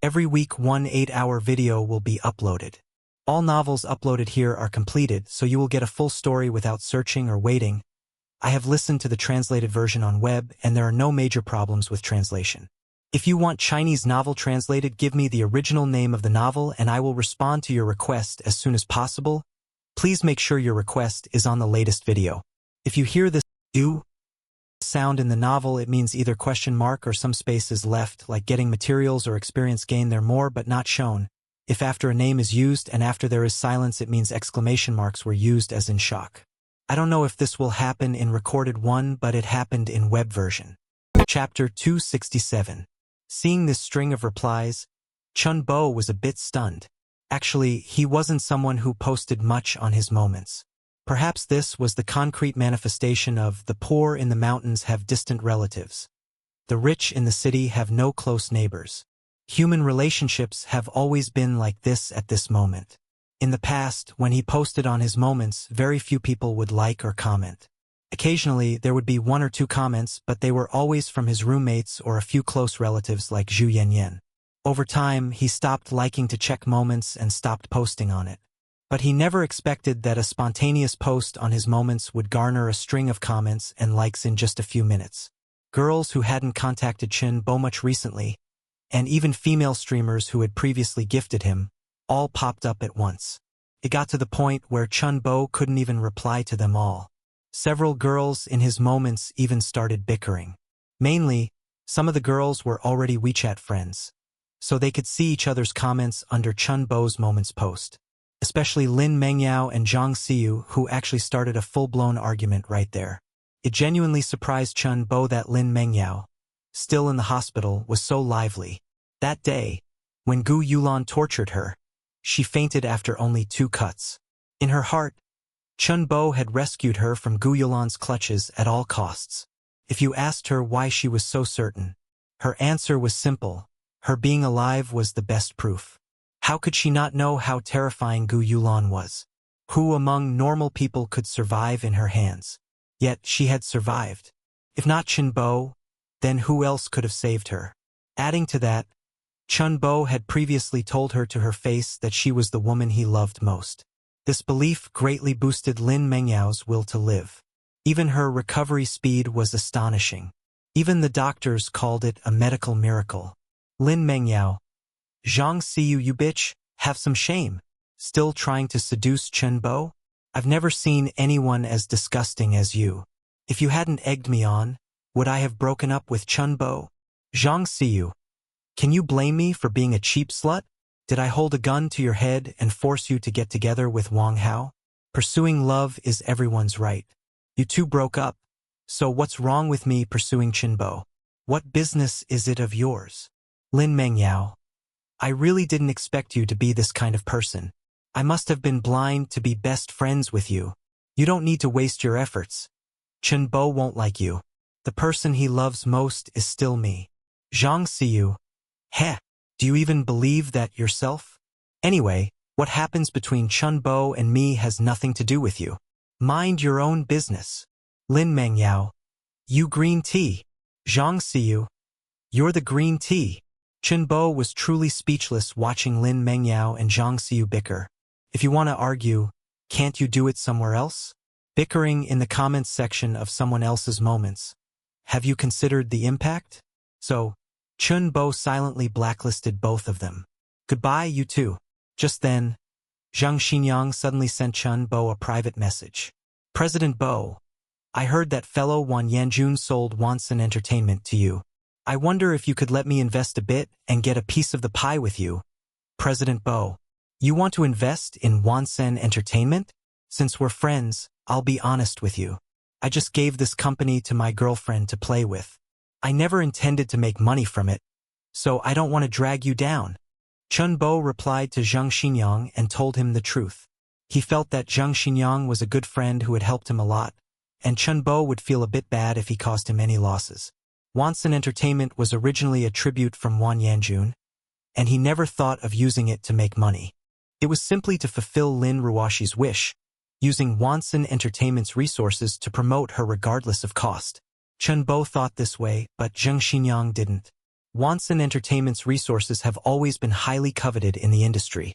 Every week, one 8-hour video will be uploaded. All novels uploaded here are completed, so you will get a full story without searching or waiting. I have listened to the translated version on web, and there are no major problems with translation. If you want Chinese novel translated, give me the original name of the novel and I will respond to your request as soon as possible. Please make sure your request is on the latest video. If you hear this "u" sound in the novel, it means either question mark or some space is left, like getting materials or experience gain there more but not shown. If after a name is used and after there is silence, it means exclamation marks were used as in shock. I don't know if this will happen in recorded one, but it happened in web version. Chapter 267. Seeing this string of replies, Chun Bo was a bit stunned. Actually, he wasn't someone who posted much on his moments. Perhaps this was the concrete manifestation of the poor in the mountains have distant relatives. The rich in the city have no close neighbors. Human relationships have always been like this at this moment. In the past, when he posted on his moments, very few people would like or comment. Occasionally, there would be 1 or 2 comments, but they were always from his roommates or a few close relatives like Zhu Yanyan. Over time, he stopped liking to check moments and stopped posting on it. But he never expected that a spontaneous post on his moments would garner a string of comments and likes in just a few minutes. Girls who hadn't contacted Chun Bo much recently, and even female streamers who had previously gifted him, all popped up at once. It got to the point where Chun Bo couldn't even reply to them all. Several girls in his moments even started bickering. Mainly, some of the girls were already WeChat friends, so they could see each other's comments under Chun Bo's moments post. Especially Lin Mengyao and Zhang Xiyu, who actually started a full-blown argument right there. It genuinely surprised Chun Bo that Lin Mengyao, still in the hospital, was so lively. That day, when Gu Yulan tortured her, she fainted after only 2 cuts. In her heart, Chun Bo had rescued her from Gu Yulan's clutches at all costs. If you asked her why she was so certain, her answer was simple: her being alive was the best proof. How could she not know how terrifying Gu Yulan was? Who among normal people could survive in her hands? Yet she had survived. If not Chun Bo, then who else could have saved her? Adding to that, Chun Bo had previously told her to her face that she was the woman he loved most. This belief greatly boosted Lin Mengyao's will to live. Even her recovery speed was astonishing. Even the doctors called it a medical miracle. Lin Mengyao, Zhang Xiyu, you bitch, have some shame. Still trying to seduce Chun Bo? I've never seen anyone as disgusting as you. If you hadn't egged me on, would I have broken up with Chun Bo? Zhang Xiyu, can you blame me for being a cheap slut? Did I hold a gun to your head and force you to get together with Wang Hao? Pursuing love is everyone's right. You two broke up, so what's wrong with me pursuing Chun Bo? What business is it of yours? Lin Mengyao, I really didn't expect you to be this kind of person. I must have been blind to be best friends with you. You don't need to waste your efforts. Chun Bo won't like you. The person he loves most is still me. Zhang Xiyu, heh. Do you even believe that yourself? Anyway, what happens between Chun Bo and me has nothing to do with you. Mind your own business. Lin Mengyao, you green tea. Zhang Xiyu, you're the green tea. Chun Bo was truly speechless watching Lin Mengyao and Zhang Xiyu bicker. If you want to argue, can't you do it somewhere else? Bickering in the comments section of someone else's moments. Have you considered the impact? So, Chun Bo silently blacklisted both of them. Goodbye, you two. Just then, Zhang Xinyang suddenly sent Chun Bo a private message. President Bo, I heard that fellow Wan Yanjun sold Wansen Entertainment to you. I wonder if you could let me invest a bit and get a piece of the pie with you. President Bo, you want to invest in Wansen Entertainment? Since we're friends, I'll be honest with you. I just gave this company to my girlfriend to play with. I never intended to make money from it, so I don't want to drag you down. Chun Bo replied to Zhang Xinyang and told him the truth. He felt that Zhang Xinyang was a good friend who had helped him a lot, and Chun Bo would feel a bit bad if he caused him any losses. Wansen Entertainment was originally a tribute from Wan Yanjun, and he never thought of using it to make money. It was simply to fulfill Lin Ruoshi's wish, using Wansen Entertainment's resources to promote her regardless of cost. Chun Bo thought this way, but Zhang Xinyang didn't. Wanson Entertainment's resources have always been highly coveted in the industry.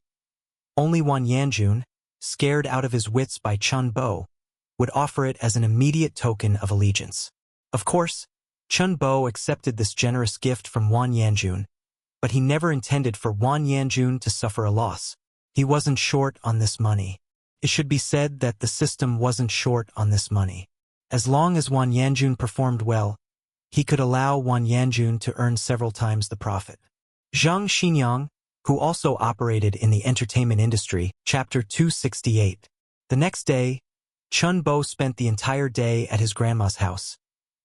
Only Wan Yanjun, scared out of his wits by Chun Bo, would offer it as an immediate token of allegiance. Of course, Chun Bo accepted this generous gift from Wan Yanjun, but he never intended for Wan Yanjun to suffer a loss. He wasn't short on this money. It should be said that the system wasn't short on this money. As long as Wan Yanjun performed well, he could allow Wan Yanjun to earn several times the profit. Zhang Xinyang, who also operated in the entertainment industry, Chapter 268. The next day, Chun Bo spent the entire day at his grandma's house,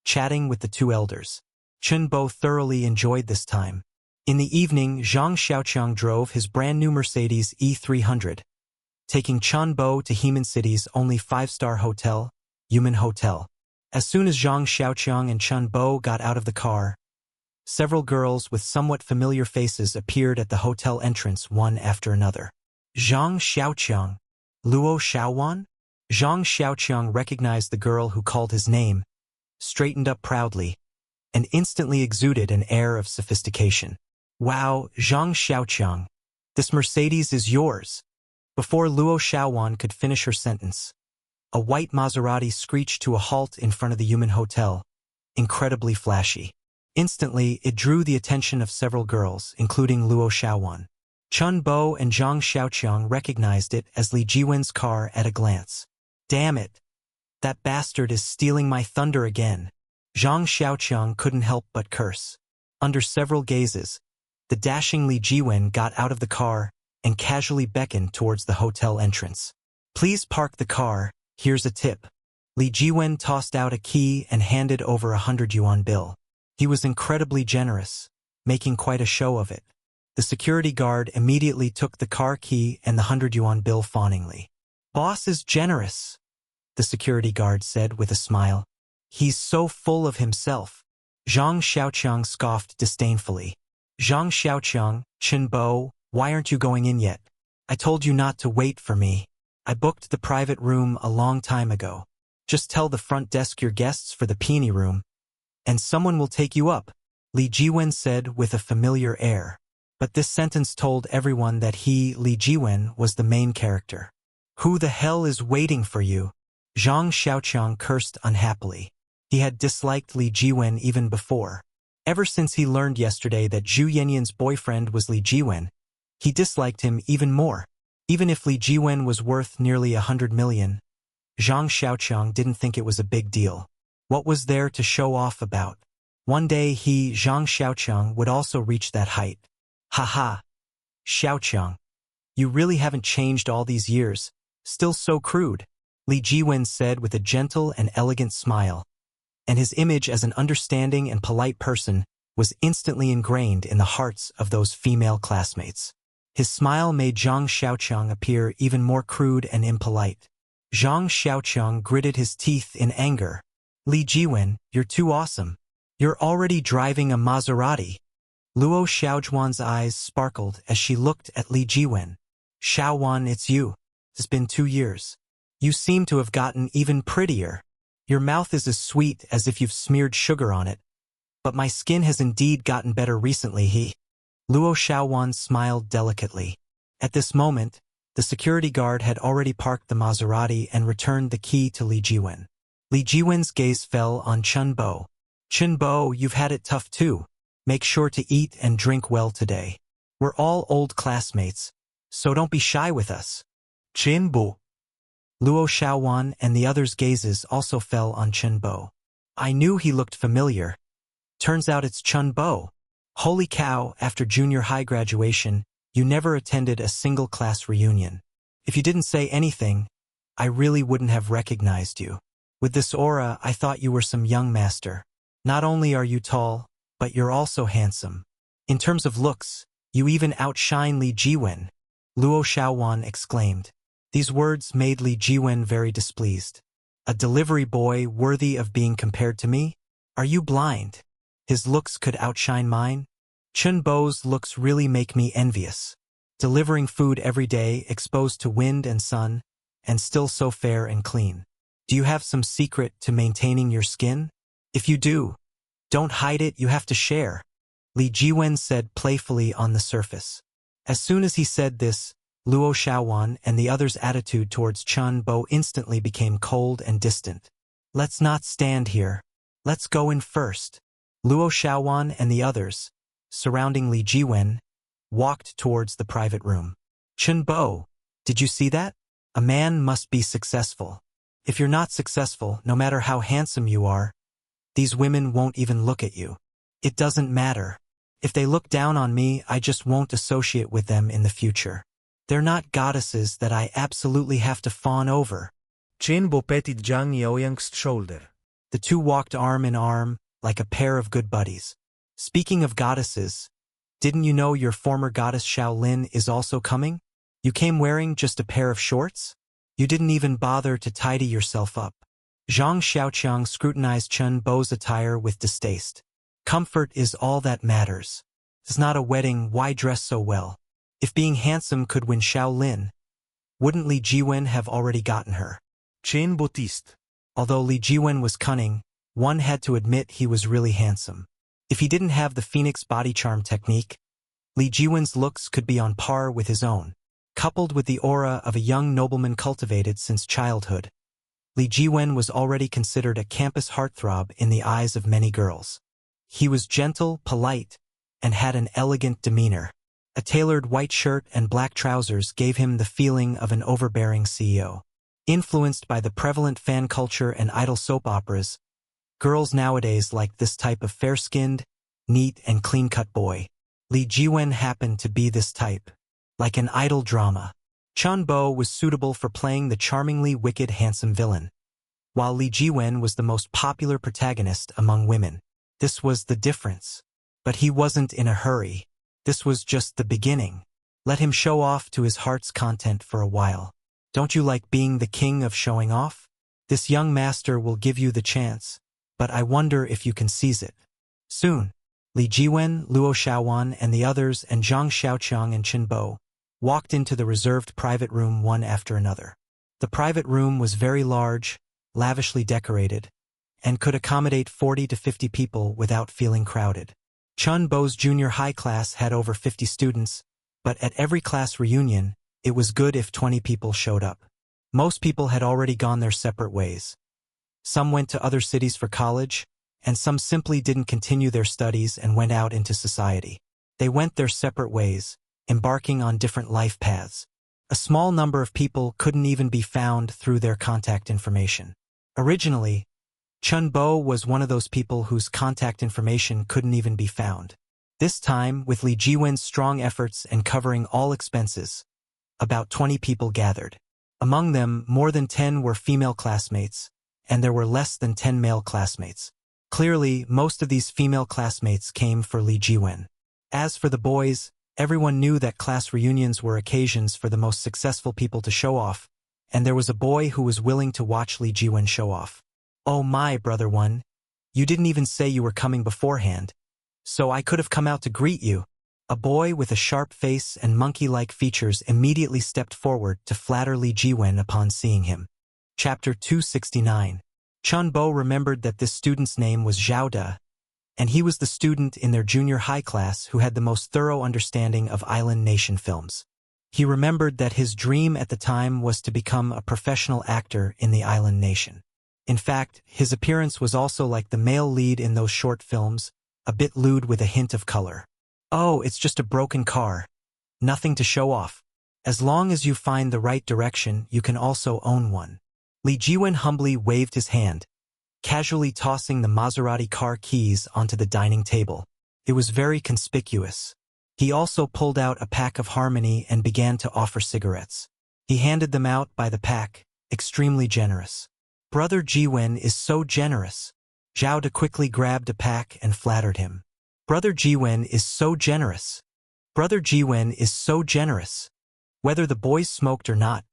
chatting with the two elders. Chun Bo thoroughly enjoyed this time. In the evening, Zhang Xiaoqiang drove his brand-new Mercedes E300, taking Chun Bo to Heman City's only five-star hotel, Yumen Hotel. As soon as Zhang Xiaoqiang and Chun Bo got out of the car, several girls with somewhat familiar faces appeared at the hotel entrance one after another. Zhang Xiaoqiang, Luo Xiaowan? Zhang Xiaoqiang recognized the girl who called his name, straightened up proudly, and instantly exuded an air of sophistication. Wow, Zhang Xiaoqiang, this Mercedes is yours. Before Luo Xiaowan could finish her sentence, a white Maserati screeched to a halt in front of the Yumen Hotel, incredibly flashy. Instantly, it drew the attention of several girls, including Luo Xiaowan. Chun Bo and Zhang Xiaoqiang recognized it as Li Jiwen's car at a glance. Damn it! That bastard is stealing my thunder again. Zhang Xiaoqiang couldn't help but curse. Under several gazes, the dashing Li Jiwen got out of the car and casually beckoned towards the hotel entrance. Please park the car, here's a tip. Li Jiwen tossed out a key and handed over 100 yuan bill. He was incredibly generous, making quite a show of it. The security guard immediately took the car key and the 100 yuan bill fawningly. Boss is generous, the security guard said with a smile. He's so full of himself. Zhang Xiaoqiang scoffed disdainfully. Zhang Xiaoqiang, Chun Bo, why aren't you going in yet? I told you not to wait for me. I booked the private room a long time ago. Just tell the front desk your guests for the peony room, and someone will take you up, Li Jiwen said with a familiar air. But this sentence told everyone that he, Li Jiwen, was the main character. Who the hell is waiting for you? Zhang Xiaoqiang cursed unhappily. He had disliked Li Jiwen even before. Ever since he learned yesterday that Zhu Yanyan's boyfriend was Li Jiwen, he disliked him even more. Even if Li Jiwen was worth nearly 100 million, Zhang Xiaoqiang didn't think it was a big deal. What was there to show off about? One day he, Zhang Xiaoqiang, would also reach that height. Haha. Xiaoqiang. You really haven't changed all these years. Still so crude, Li Jiwen said with a gentle and elegant smile, and his image as an understanding and polite person was instantly ingrained in the hearts of those female classmates. His smile made Zhang Xiaoqiang appear even more crude and impolite. Zhang Xiaoqiang gritted his teeth in anger. Li Jiwen, you're too awesome. You're already driving a Maserati. Luo Xiaojuan's eyes sparkled as she looked at Li Jiwen. Xiaowan, it's you. It's been 2 years. You seem to have gotten even prettier. Your mouth is as sweet as if you've smeared sugar on it. But my skin has indeed gotten better recently, Luo Xiaowan smiled delicately. At this moment, the security guard had already parked the Maserati and returned the key to Li Jiwen. Li Jiwen's gaze fell on Chun Bo. Chun Bo, you've had it tough too. Make sure to eat and drink well today. We're all old classmates, so don't be shy with us. Chun Bo. Luo Xiaowan and the others' gazes also fell on Chun Bo. I knew he looked familiar. Turns out it's Chun Bo. Holy cow, after junior high graduation, you never attended a single class reunion. If you didn't say anything, I really wouldn't have recognized you. With this aura, I thought you were some young master. Not only are you tall, but you're also handsome. In terms of looks, you even outshine Li Jiwen, Luo Xiaowan exclaimed. These words made Li Jiwen very displeased. A delivery boy worthy of being compared to me? Are you blind? His looks could outshine mine? Chun Bo's looks really make me envious. Delivering food every day, exposed to wind and sun, and still so fair and clean. Do you have some secret to maintaining your skin? If you do, don't hide it, you have to share. Li Jiwen said playfully on the surface. As soon as he said this, Luo Xiaowan and the others' attitude towards Chun Bo instantly became cold and distant. Let's not stand here. Let's go in first. Luo Xiaowan and the others, surrounding Li Jiwen, walked towards the private room. Chun Bo, did you see that? A man must be successful. If you're not successful, no matter how handsome you are, these women won't even look at you. It doesn't matter. If they look down on me, I just won't associate with them in the future. They're not goddesses that I absolutely have to fawn over. Chen Bo petted Zhang Yaoyang's shoulder. The two walked arm in arm, like a pair of good buddies. Speaking of goddesses, didn't you know your former goddess Shaolin is also coming? You came wearing just a pair of shorts? You didn't even bother to tidy yourself up. Zhang Xiaoqiang scrutinized Chun Bo's attire with distaste. Comfort is all that matters. It's not a wedding, why dress so well? If being handsome could win Shaolin, wouldn't Li Jiwen have already gotten her? Chen Bo teased. Although Li Jiwen was cunning, one had to admit he was really handsome. If he didn't have the Phoenix body charm technique, Li Jiwen's looks could be on par with his own. Coupled with the aura of a young nobleman cultivated since childhood, Li Jiwen was already considered a campus heartthrob in the eyes of many girls. He was gentle, polite, and had an elegant demeanor. A tailored white shirt and black trousers gave him the feeling of an overbearing CEO. Influenced by the prevalent fan culture and idol soap operas, girls nowadays like this type of fair-skinned, neat and clean-cut boy. Li Jiwen happened to be this type. Like an idol drama, Chun Bo was suitable for playing the charmingly wicked handsome villain, while Li Jiwen was the most popular protagonist among women. This was the difference. But he wasn't in a hurry. This was just the beginning. Let him show off to his heart's content for a while. Don't you like being the king of showing off? This young master will give you the chance, but I wonder if you can seize it. Soon, Li Jiwen, Luo Xiaowan and the others and Zhang Xiaoqiang and Chun Bo walked into the reserved private room one after another. The private room was very large, lavishly decorated, and could accommodate 40 to 50 people without feeling crowded. Chun Bo's junior high class had over 50 students, but at every class reunion, it was good if 20 people showed up. Most people had already gone their separate ways. Some went to other cities for college, and some simply didn't continue their studies and went out into society. They went their separate ways, embarking on different life paths. A small number of people couldn't even be found through their contact information. Originally, Chun Bo was one of those people whose contact information couldn't even be found. This time, with Li Jiwen's strong efforts and covering all expenses, about 20 people gathered. Among them, more than 10 were female classmates, and there were less than 10 male classmates. Clearly, most of these female classmates came for Li Jiwen. As for the boys, everyone knew that class reunions were occasions for the most successful people to show off, and there was a boy who was willing to watch Li Jiwen show off. Oh my, brother one, you didn't even say you were coming beforehand, so I could have come out to greet you. A boy with a sharp face and monkey-like features immediately stepped forward to flatter Li Jiwen upon seeing him. Chapter 269. Chun Bo remembered that this student's name was Zhao De, and he was the student in their junior high class who had the most thorough understanding of Island Nation films. He remembered that his dream at the time was to become a professional actor in the Island Nation. In fact, his appearance was also like the male lead in those short films, a bit lewd with a hint of color. Oh, it's just a broken car. Nothing to show off. As long as you find the right direction, you can also own one. Li Jiwen humbly waved his hand, casually tossing the Maserati car keys onto the dining table. It was very conspicuous. He also pulled out a pack of Harmony and began to offer cigarettes. He handed them out by the pack, extremely generous. Brother Jiwen is so generous. Zhao De quickly grabbed a pack and flattered him. Brother Jiwen is so generous. Brother Jiwen is so generous. Whether the boys smoked or not,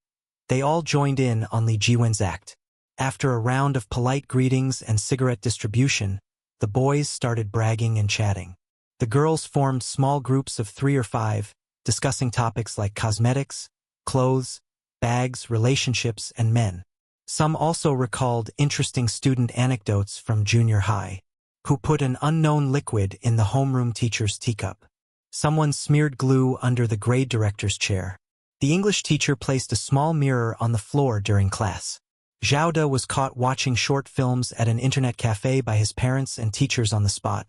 they all joined in on Li Jiwen's act. After a round of polite greetings and cigarette distribution, the boys started bragging and chatting. The girls formed small groups of 3 or 5, discussing topics like cosmetics, clothes, bags, relationships, and men. Some also recalled interesting student anecdotes from junior high. Who put an unknown liquid in the homeroom teacher's teacup? Someone smeared glue under the grade director's chair. The English teacher placed a small mirror on the floor during class. Zhao De was caught watching short films at an internet cafe by his parents and teachers on the spot,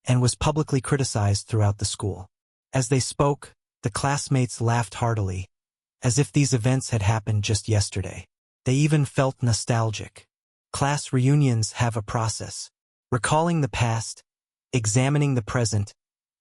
and was publicly criticized throughout the school. As they spoke, the classmates laughed heartily, as if these events had happened just yesterday. They even felt nostalgic. Class reunions have a process: recalling the past, examining the present,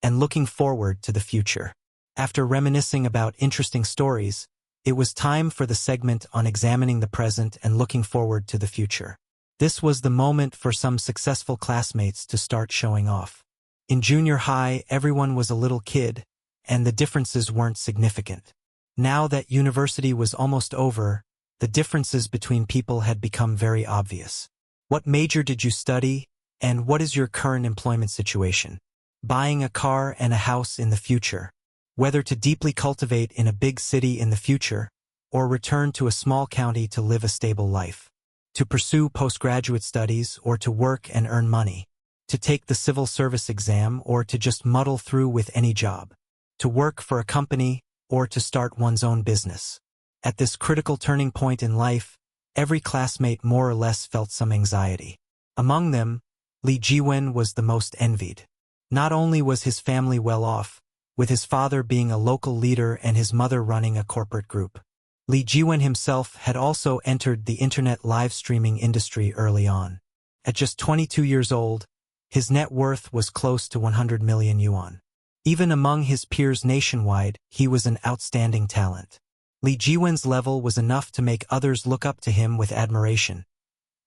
and looking forward to the future. After reminiscing about interesting stories, it was time for the segment on examining the present and looking forward to the future. This was the moment for some successful classmates to start showing off. In junior high, everyone was a little kid, and the differences weren't significant. Now that university was almost over, the differences between people had become very obvious. What major did you study, and what is your current employment situation? Buying a car and a house in the future. Whether to deeply cultivate in a big city in the future, or return to a small county to live a stable life. To pursue postgraduate studies or to work and earn money. To take the civil service exam or to just muddle through with any job. To work for a company or to start one's own business. At this critical turning point in life, every classmate more or less felt some anxiety. Among them, Li Jiwen was the most envied. Not only was his family well off, with his father being a local leader and his mother running a corporate group. Li Jiwen himself had also entered the internet live streaming industry early on. At just 22 years old, his net worth was close to 100 million yuan. Even among his peers nationwide, he was an outstanding talent. Li Jiwen's level was enough to make others look up to him with admiration,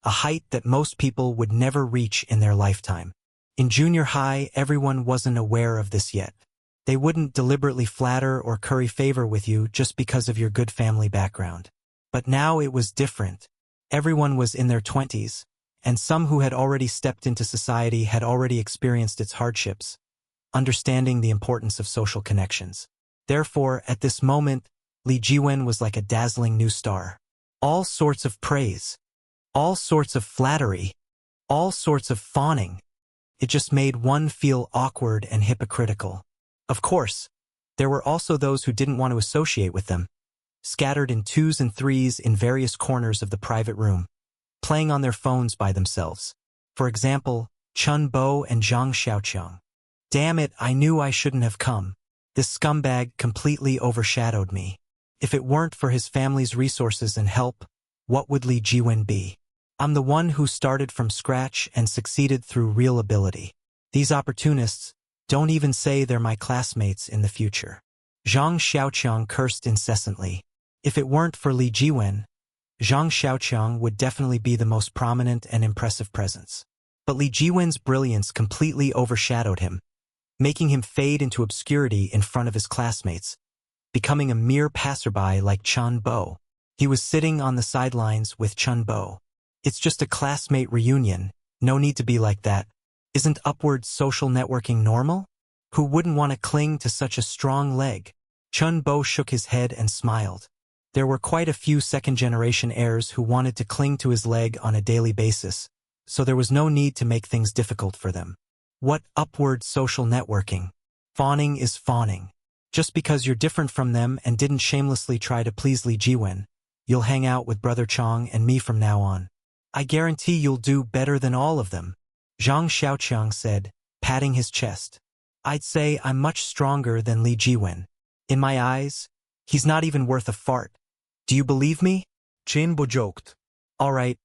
a height that most people would never reach in their lifetime. In junior high, everyone wasn't aware of this yet. They wouldn't deliberately flatter or curry favor with you just because of your good family background. But now it was different. Everyone was in their 20s, and some who had already stepped into society had already experienced its hardships, understanding the importance of social connections. Therefore, at this moment, Li Jiwen was like a dazzling new star. All sorts of praise, all sorts of flattery, all sorts of fawning. It just made one feel awkward and hypocritical. Of course, there were also those who didn't want to associate with them, scattered in twos and threes in various corners of the private room, playing on their phones by themselves. For example, Chun Bo and Zhang Xiaoqiang. Damn it, I knew I shouldn't have come. This scumbag completely overshadowed me. If it weren't for his family's resources and help, what would Li Jiwen be? I'm the one who started from scratch and succeeded through real ability. These opportunists don't even say they're my classmates in the future. Zhang Xiaoqiang cursed incessantly. If it weren't for Li Jiwen, Zhang Xiaoqiang would definitely be the most prominent and impressive presence. But Li Jiwen's brilliance completely overshadowed him, making him fade into obscurity in front of his classmates, becoming a mere passerby like Chun Bo. He was sitting on the sidelines with Chun Bo. It's just a classmate reunion, no need to be like that. Isn't upward social networking normal? Who wouldn't want to cling to such a strong leg? Chun Bo shook his head and smiled. There were quite a few second-generation heirs who wanted to cling to his leg on a daily basis, so there was no need to make things difficult for them. What upward social networking? Fawning is fawning. Just because you're different from them and didn't shamelessly try to please Li Jiwen, you'll hang out with Brother Chong and me from now on. I guarantee you'll do better than all of them, Zhang Xiaoqiang said, patting his chest. I'd say I'm much stronger than Li Jiwen. In my eyes, he's not even worth a fart. Do you believe me? Chen Bo joked. All right,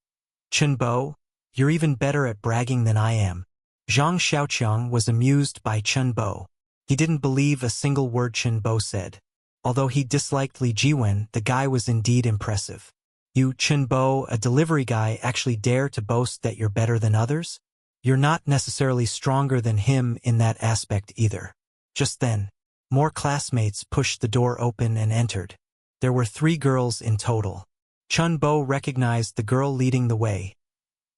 Chen Bo, you're even better at bragging than I am. Zhang Xiaoqiang was amused by Chen Bo. He didn't believe a single word Chen Bo said. Although he disliked Li Jiwen, the guy was indeed impressive. You, Chen Bo, a delivery guy, actually dare to boast that you're better than others? You're not necessarily stronger than him in that aspect either. Just then, more classmates pushed the door open and entered. There were 3 girls in total. Chun Bo recognized the girl leading the way,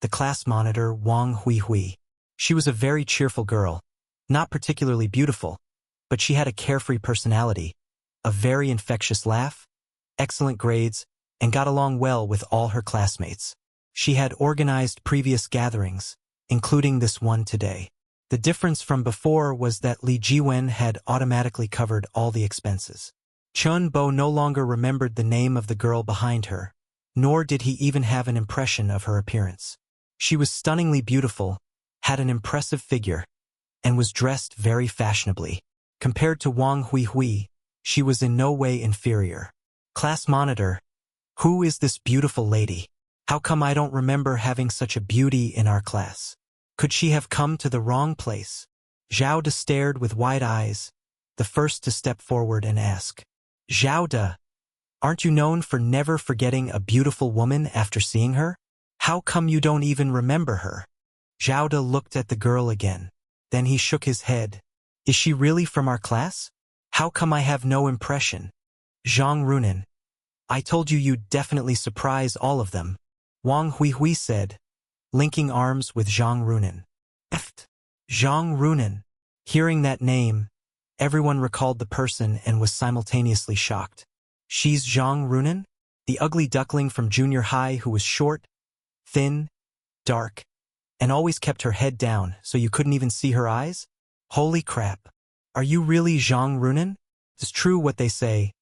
the class monitor Wang Hui. She was a very cheerful girl, not particularly beautiful, but she had a carefree personality, a very infectious laugh, excellent grades, and got along well with all her classmates. She had organized previous gatherings, including this one today. The difference from before was that Li Jiwen had automatically covered all the expenses. Chun Bo no longer remembered the name of the girl behind her, nor did he even have an impression of her appearance. She was stunningly beautiful, had an impressive figure, and was dressed very fashionably. Compared to Wang Hui, she was in no way inferior. Class monitor, who is this beautiful lady? How come I don't remember having such a beauty in our class? Could she have come to the wrong place? Zhao De stared with wide eyes, the first to step forward and ask. Zhao De, aren't you known for never forgetting a beautiful woman after seeing her? How come you don't even remember her? Zhao De looked at the girl again. Then he shook his head. Is she really from our class? How come I have no impression? Zhang Runan, I told you you'd definitely surprise all of them, Wang Hui said, linking arms with Zhang Runan. Zhang Runan. Hearing that name, everyone recalled the person and was simultaneously shocked. She's Zhang Runan? The ugly duckling from junior high who was short, thin, dark, and always kept her head down so you couldn't even see her eyes? Holy crap. Are you really Zhang Runan? It's true what they say.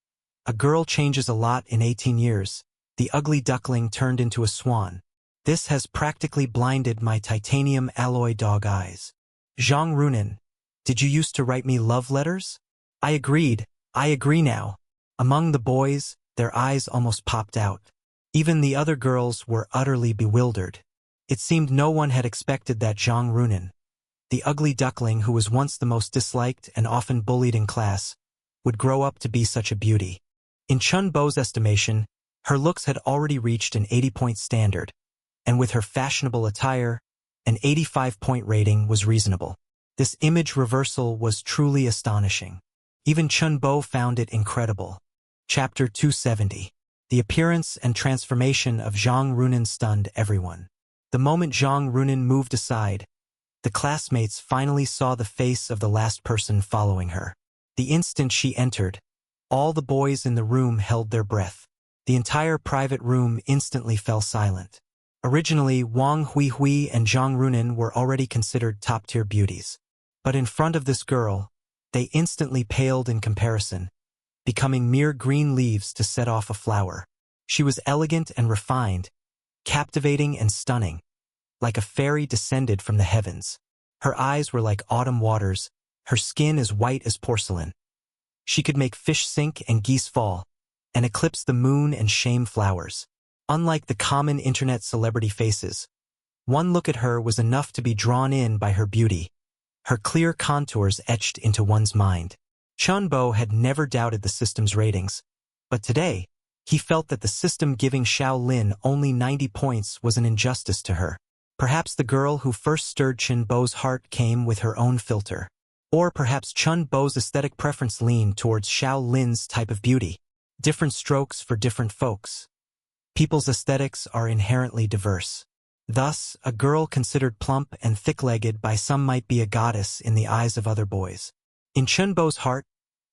A girl changes a lot in 18 years. The ugly duckling turned into a swan. This has practically blinded my titanium alloy dog eyes. Zhang Runan, did you used to write me love letters? I agreed. I agree now. Among the boys, their eyes almost popped out. Even the other girls were utterly bewildered. It seemed no one had expected that Zhang Runan, the ugly duckling who was once the most disliked and often bullied in class, would grow up to be such a beauty. In Chun Bo's estimation, her looks had already reached an 80-point standard, and with her fashionable attire, an 85-point rating was reasonable. This image reversal was truly astonishing. Even Chun Bo found it incredible. Chapter 270. The appearance and transformation of Zhang Runan stunned everyone. The moment Zhang Runan moved aside, the classmates finally saw the face of the last person following her. The instant she entered, all the boys in the room held their breath. The entire private room instantly fell silent. Originally, Wang Hui and Zhang Runan were already considered top-tier beauties. But in front of this girl, they instantly paled in comparison, becoming mere green leaves to set off a flower. She was elegant and refined, captivating and stunning, like a fairy descended from the heavens. Her eyes were like autumn waters, her skin as white as porcelain. She could make fish sink and geese fall, and eclipse the moon and shame flowers. Unlike the common internet celebrity faces, one look at her was enough to be drawn in by her beauty, her clear contours etched into one's mind. Chun Bo had never doubted the system's ratings, but today, he felt that the system giving Xiao Lin only 90 points was an injustice to her. Perhaps the girl who first stirred Chun Bo's heart came with her own filter. Or perhaps Chun Bo's aesthetic preference leaned towards Xiao Lin's type of beauty. Different strokes for different folks. People's aesthetics are inherently diverse. Thus, a girl considered plump and thick-legged by some might be a goddess in the eyes of other boys. In Chun Bo's heart,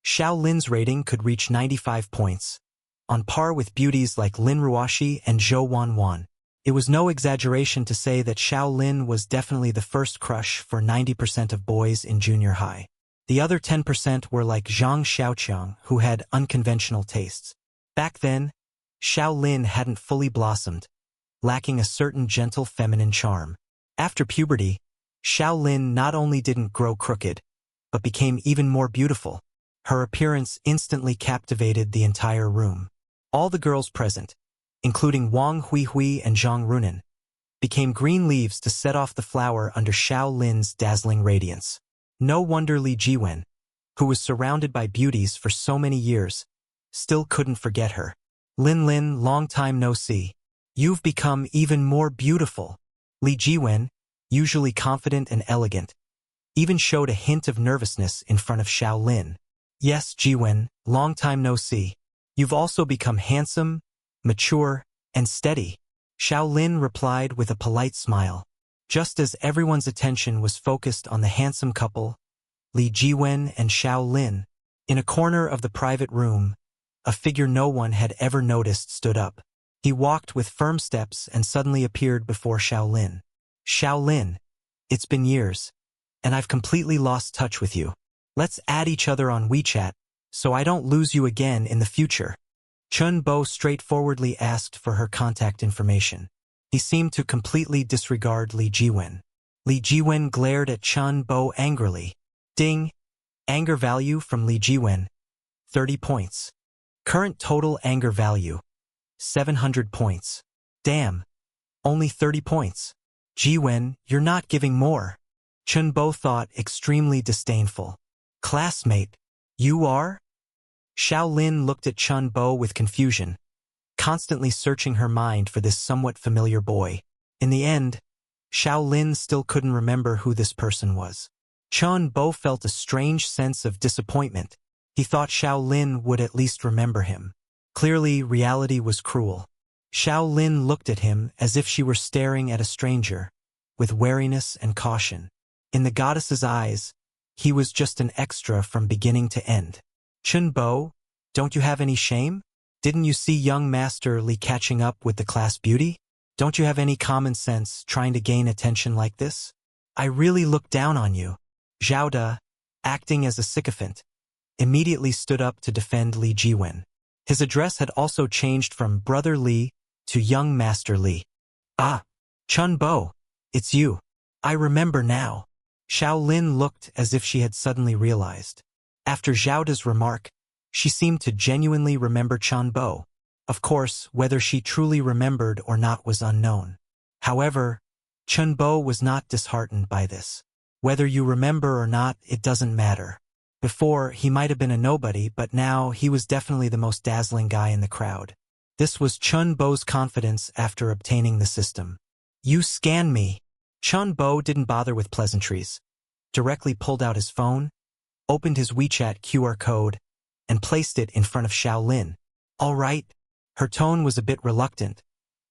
Xiao Lin's rating could reach 95 points, on par with beauties like Lin Ruoxi and Zhou Wanwan. It was no exaggeration to say that Xiao Lin was definitely the first crush for 90% of boys in junior high. The other 10% were like Zhang Xiaoqiang, who had unconventional tastes. Back then, Xiao Lin hadn't fully blossomed, lacking a certain gentle feminine charm. After puberty, Xiao Lin not only didn't grow crooked, but became even more beautiful. Her appearance instantly captivated the entire room. All the girls present, including Wang Hui and Zhang Runan, became green leaves to set off the flower under Xiao Lin's dazzling radiance. No wonder Li Jiwen, who was surrounded by beauties for so many years, still couldn't forget her. Lin, long time no see. You've become even more beautiful. Li Jiwen, usually confident and elegant, even showed a hint of nervousness in front of Xiao Lin. Yes, Jiwen, long time no see. You've also become handsome, mature, and steady. Xiao Lin replied with a polite smile. Just as everyone's attention was focused on the handsome couple, Li Jiwen and Xiao Lin, in a corner of the private room, a figure no one had ever noticed stood up. He walked with firm steps and suddenly appeared before Xiao Lin. Xiao Lin, It's been years, and I've completely lost touch with you. Let's add each other on WeChat, so I don't lose you again in the future. Chun Bo straightforwardly asked for her contact information. He seemed to completely disregard Li Jiwen. Li Jiwen glared at Chun Bo angrily. Ding! Anger value from Li Jiwen, 30 points. Current total anger value, 700 points. Damn, only 30 points. Jiwen, you're not giving more. Chun Bo thought, extremely disdainful. Classmate, you are? Xiao Lin looked at Chun Bo with confusion, constantly searching her mind for this somewhat familiar boy. In the end, Xiao Lin still couldn't remember who this person was. Chun Bo felt a strange sense of disappointment. He thought Xiao Lin would at least remember him. Clearly, reality was cruel. Xiao Lin looked at him as if she were staring at a stranger, with wariness and caution. In the goddess's eyes, he was just an extra from beginning to end. Chun Bo, don't you have any shame? Didn't you see young Master Li catching up with the class beauty? Don't you have any common sense trying to gain attention like this? I really look down on you. Zhao De, acting as a sycophant, immediately stood up to defend Li Jiwen. His address had also changed from Brother Li to Young Master Li. Ah, Chun Bo, it's you. I remember now. Xiao Lin looked as if she had suddenly realized. After Zhao De's remark, she seemed to genuinely remember Chun Bo. Of course, whether she truly remembered or not was unknown. However, Chun Bo was not disheartened by this. Whether you remember or not, it doesn't matter. Before, he might have been a nobody, but now he was definitely the most dazzling guy in the crowd. This was Chun Bo's confidence after obtaining the system. You scan me. Chun Bo didn't bother with pleasantries. Directly pulled out his phone, opened his WeChat QR code, and placed it in front of Xiao Lin. All right. Her tone was a bit reluctant,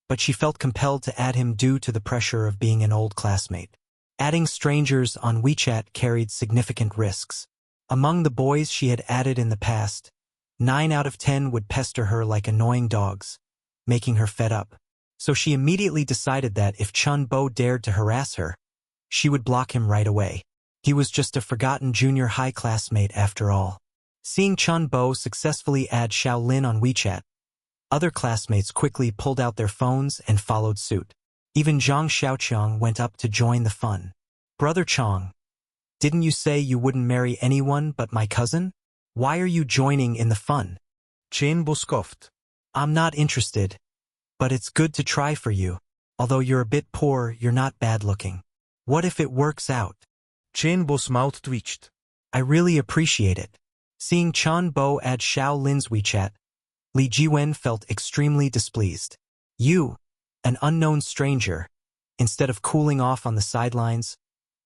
but she felt compelled to add him due to the pressure of being an old classmate. Adding strangers on WeChat carried significant risks. Among the boys she had added in the past, 9 out of 10 would pester her like annoying dogs, making her fed up. So she immediately decided that if Chun Bo dared to harass her, she would block him right away. He was just a forgotten junior high classmate after all. Seeing Chun Bo successfully add Xiao Lin on WeChat, other classmates quickly pulled out their phones and followed suit. Even Zhang Xiaoqiang went up to join the fun. Brother Chong, didn't you say you wouldn't marry anyone but my cousin? Why are you joining in the fun? Chun Bo scoffed. I'm not interested, but it's good to try for you. Although you're a bit poor, you're not bad looking. What if it works out? Chun Bo's mouth twitched. I really appreciate it. Seeing Chun Bo add Xiao Lin's WeChat, Li Jiwen felt extremely displeased. You, an unknown stranger, instead of cooling off on the sidelines,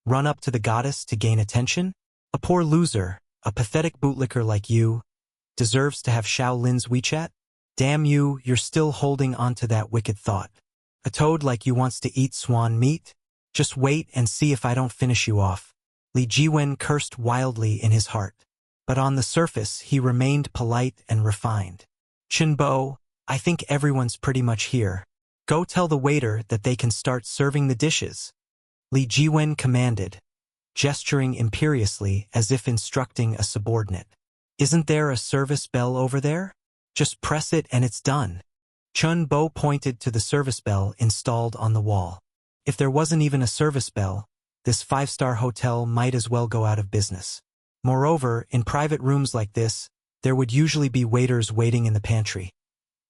run up to the goddess to gain attention? A poor loser, a pathetic bootlicker like you, deserves to have Xiao Lin's WeChat? Damn you, you're still holding on to that wicked thought. A toad like you wants to eat swan meat? Just wait and see if I don't finish you off. Li Jiwen cursed wildly in his heart. But on the surface, he remained polite and refined. Chun Bo, I think everyone's pretty much here. Go tell the waiter that they can start serving the dishes. Li Jiwen commanded, gesturing imperiously as if instructing a subordinate. Isn't there a service bell over there? Just press it and it's done. Chun Bo pointed to the service bell installed on the wall. If there wasn't even a service bell, this 5-star hotel might as well go out of business. Moreover, in private rooms like this, there would usually be waiters waiting in the pantry,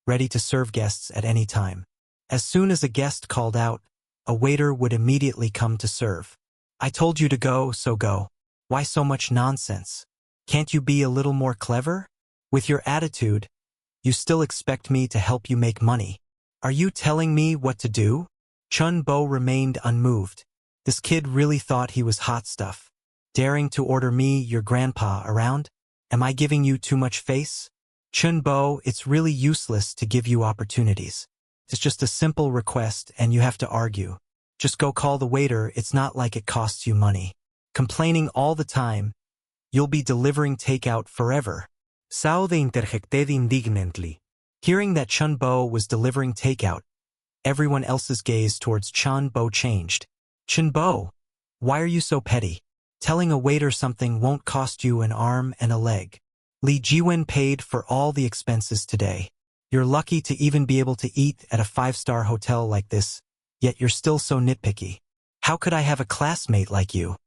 ready to serve guests at any time. As soon as a guest called out, a waiter would immediately come to serve. I told you to go, so go. Why so much nonsense? Can't you be a little more clever? With your attitude, you still expect me to help you make money. Are you telling me what to do? Chun Bo remained unmoved. This kid really thought he was hot stuff. Daring to order me, your grandpa, around? Am I giving you too much face? Chun Bo, it's really useless to give you opportunities. It's just a simple request and you have to argue. Just go call the waiter, it's not like it costs you money. Complaining all the time, you'll be delivering takeout forever. Sao de interjected indignantly. Hearing that Chun Bo was delivering takeout, everyone else's gaze towards Chun Bo changed. Chun Bo, Why are you so petty? Telling a waiter something won't cost you an arm and a leg. Li Jiwen paid for all the expenses today. You're lucky to even be able to eat at a 5-star hotel like this, yet you're still so nitpicky. How could I have a classmate like you?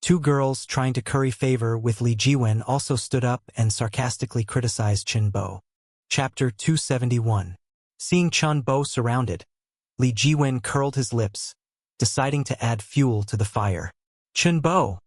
Two girls trying to curry favor with Li Jiwen also stood up and sarcastically criticized Chen Bo. Chapter 271. Seeing Chen Bo surrounded, Li Jiwen curled his lips, deciding to add fuel to the fire. Chen Bo,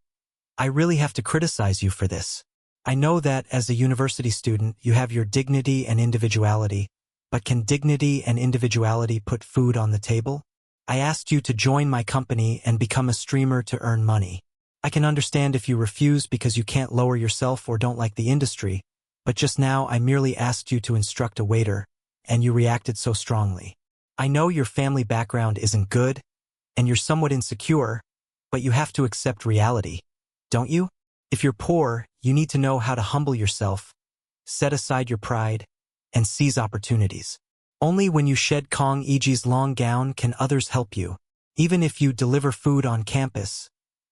I really have to criticize you for this. I know that as a university student you have your dignity and individuality, but can dignity and individuality put food on the table? I asked you to join my company and become a streamer to earn money. I can understand if you refuse because you can't lower yourself or don't like the industry, but just now I merely asked you to instruct a waiter, and you reacted so strongly. I know your family background isn't good, and you're somewhat insecure, but you have to accept reality, don't you? If you're poor, you need to know how to humble yourself, set aside your pride, and seize opportunities. Only when you shed Kong Iji's long gown can others help you. Even if you deliver food on campus,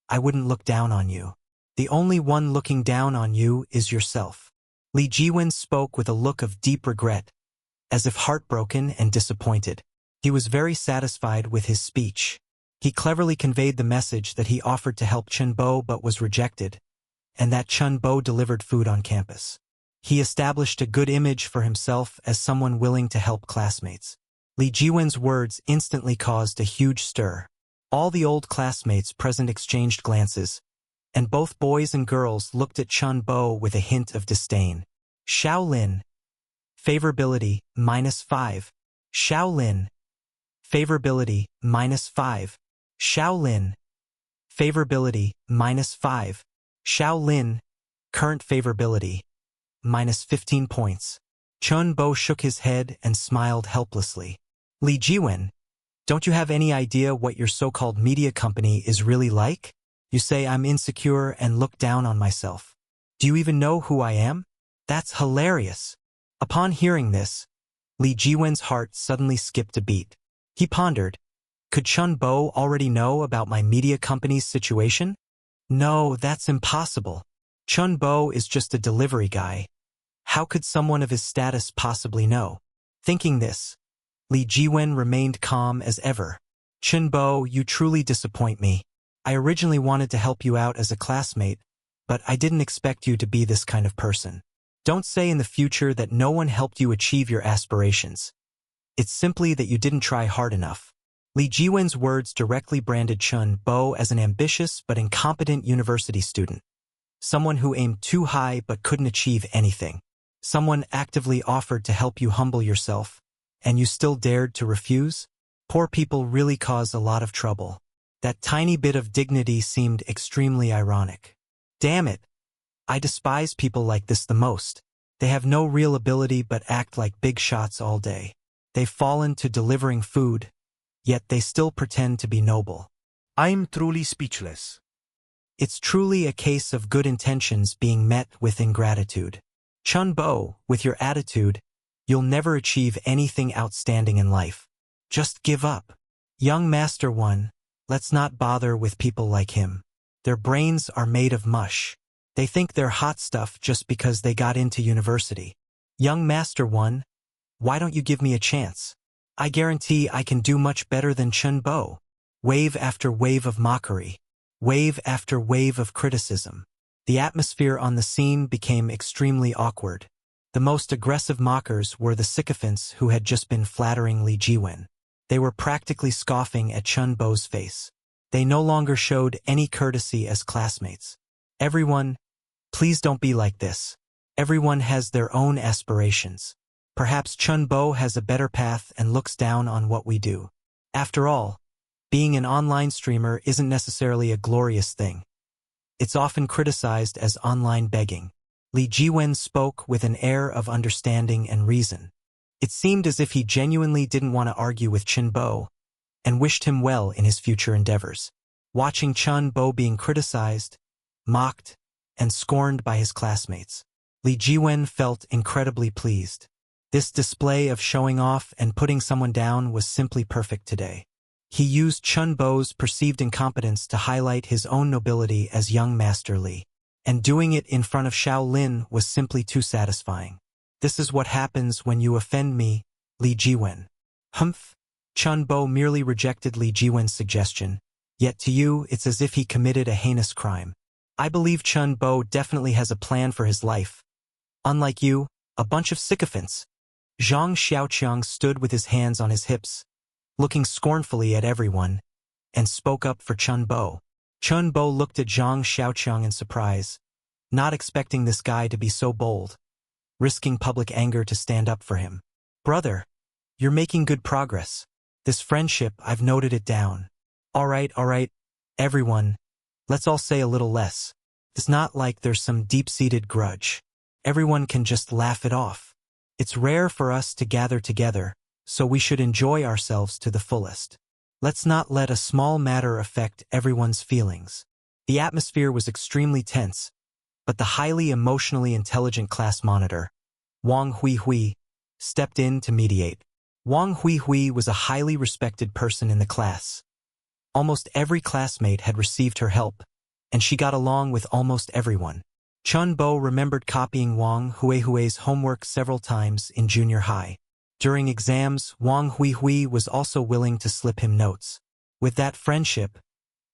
I wouldn't look down on you. The only one looking down on you is yourself. Li Jiwen spoke with a look of deep regret, as if heartbroken and disappointed. He was very satisfied with his speech. He cleverly conveyed the message that he offered to help Chen Bo but was rejected, and that Chen Bo delivered food on campus. He established a good image for himself as someone willing to help classmates. Li Jiwen's words instantly caused a huge stir. All the old classmates present exchanged glances, and both boys and girls looked at Chen Bo with a hint of disdain. Shaolin. Favorability, -5. Shaolin. Favorability, -5. Shaolin. Favorability, -5. Shaolin. Current favorability, -15 points. Chen Bo shook his head and smiled helplessly. Li Jiwen, don't you have any idea what your so-called media company is really like? You say I'm insecure and look down on myself. Do you even know who I am? That's hilarious. Upon hearing this, Li Jiwen's heart suddenly skipped a beat. He pondered, could Chen Bo already know about my media company's situation? No, that's impossible. Chen Bo is just a delivery guy. How could someone of his status possibly know? Thinking this, Li Jiwen remained calm as ever. Chen Bo, you truly disappoint me. I originally wanted to help you out as a classmate, but I didn't expect you to be this kind of person. Don't say in the future that no one helped you achieve your aspirations. It's simply that you didn't try hard enough. Li Jiwen's words directly branded Chen Bo as an ambitious but incompetent university student. Someone who aimed too high but couldn't achieve anything. Someone actively offered to help you humble yourself, and you still dared to refuse? Poor people really cause a lot of trouble. That tiny bit of dignity seemed extremely ironic. Damn it! I despise people like this the most. They have no real ability but act like big shots all day. They've fallen to delivering food, yet they still pretend to be noble. I'm truly speechless. It's truly a case of good intentions being met with ingratitude. Chen Bo, with your attitude, you'll never achieve anything outstanding in life. Just give up. Young Master One, let's not bother with people like him. Their brains are made of mush. They think they're hot stuff just because they got into university. Young Master One, why don't you give me a chance? I guarantee I can do much better than Chen Bo. Wave after wave of mockery. Wave after wave of criticism. The atmosphere on the scene became extremely awkward. The most aggressive mockers were the sycophants who had just been flattering Li Jiwen. They were practically scoffing at Chen Bo's face. They no longer showed any courtesy as classmates. Everyone, please don't be like this. Everyone has their own aspirations. Perhaps Chen Bo has a better path and looks down on what we do. After all, being an online streamer isn't necessarily a glorious thing. It's often criticized as online begging. Li Jiwen spoke with an air of understanding and reason. It seemed as if he genuinely didn't want to argue with Chen Bo, and wished him well in his future endeavors. Watching Chen Bo being criticized, mocked, and scorned by his classmates, Li Jiwen felt incredibly pleased. This display of showing off and putting someone down was simply perfect today. He used Chun Bo's perceived incompetence to highlight his own nobility as young Master Li. And doing it in front of Xiao Lin was simply too satisfying. This is what happens when you offend me, Li Jiwen. Humph. Chun Bo merely rejected Li Jiwen's suggestion, yet to you it's as if he committed a heinous crime. I believe Chun Bo definitely has a plan for his life. Unlike you, a bunch of sycophants. Zhang Xiaoqiang stood with his hands on his hips, looking scornfully at everyone, and spoke up for Chun Bo. Chun Bo looked at Zhang Xiaoqiang in surprise, not expecting this guy to be so bold, risking public anger to stand up for him. Brother, you're making good progress. This friendship, I've noted it down. All right, everyone, let's all say a little less. It's not like there's some deep-seated grudge. Everyone can just laugh it off. It's rare for us to gather together, so we should enjoy ourselves to the fullest. Let's not let a small matter affect everyone's feelings. The atmosphere was extremely tense, but the highly emotionally intelligent class monitor, Wang Huihui, stepped in to mediate. Wang Huihui was a highly respected person in the class. Almost every classmate had received her help, and she got along with almost everyone. Chun Bo remembered copying Wang Huihui's homework several times in junior high. During exams, Wang Huihui was also willing to slip him notes. With that friendship,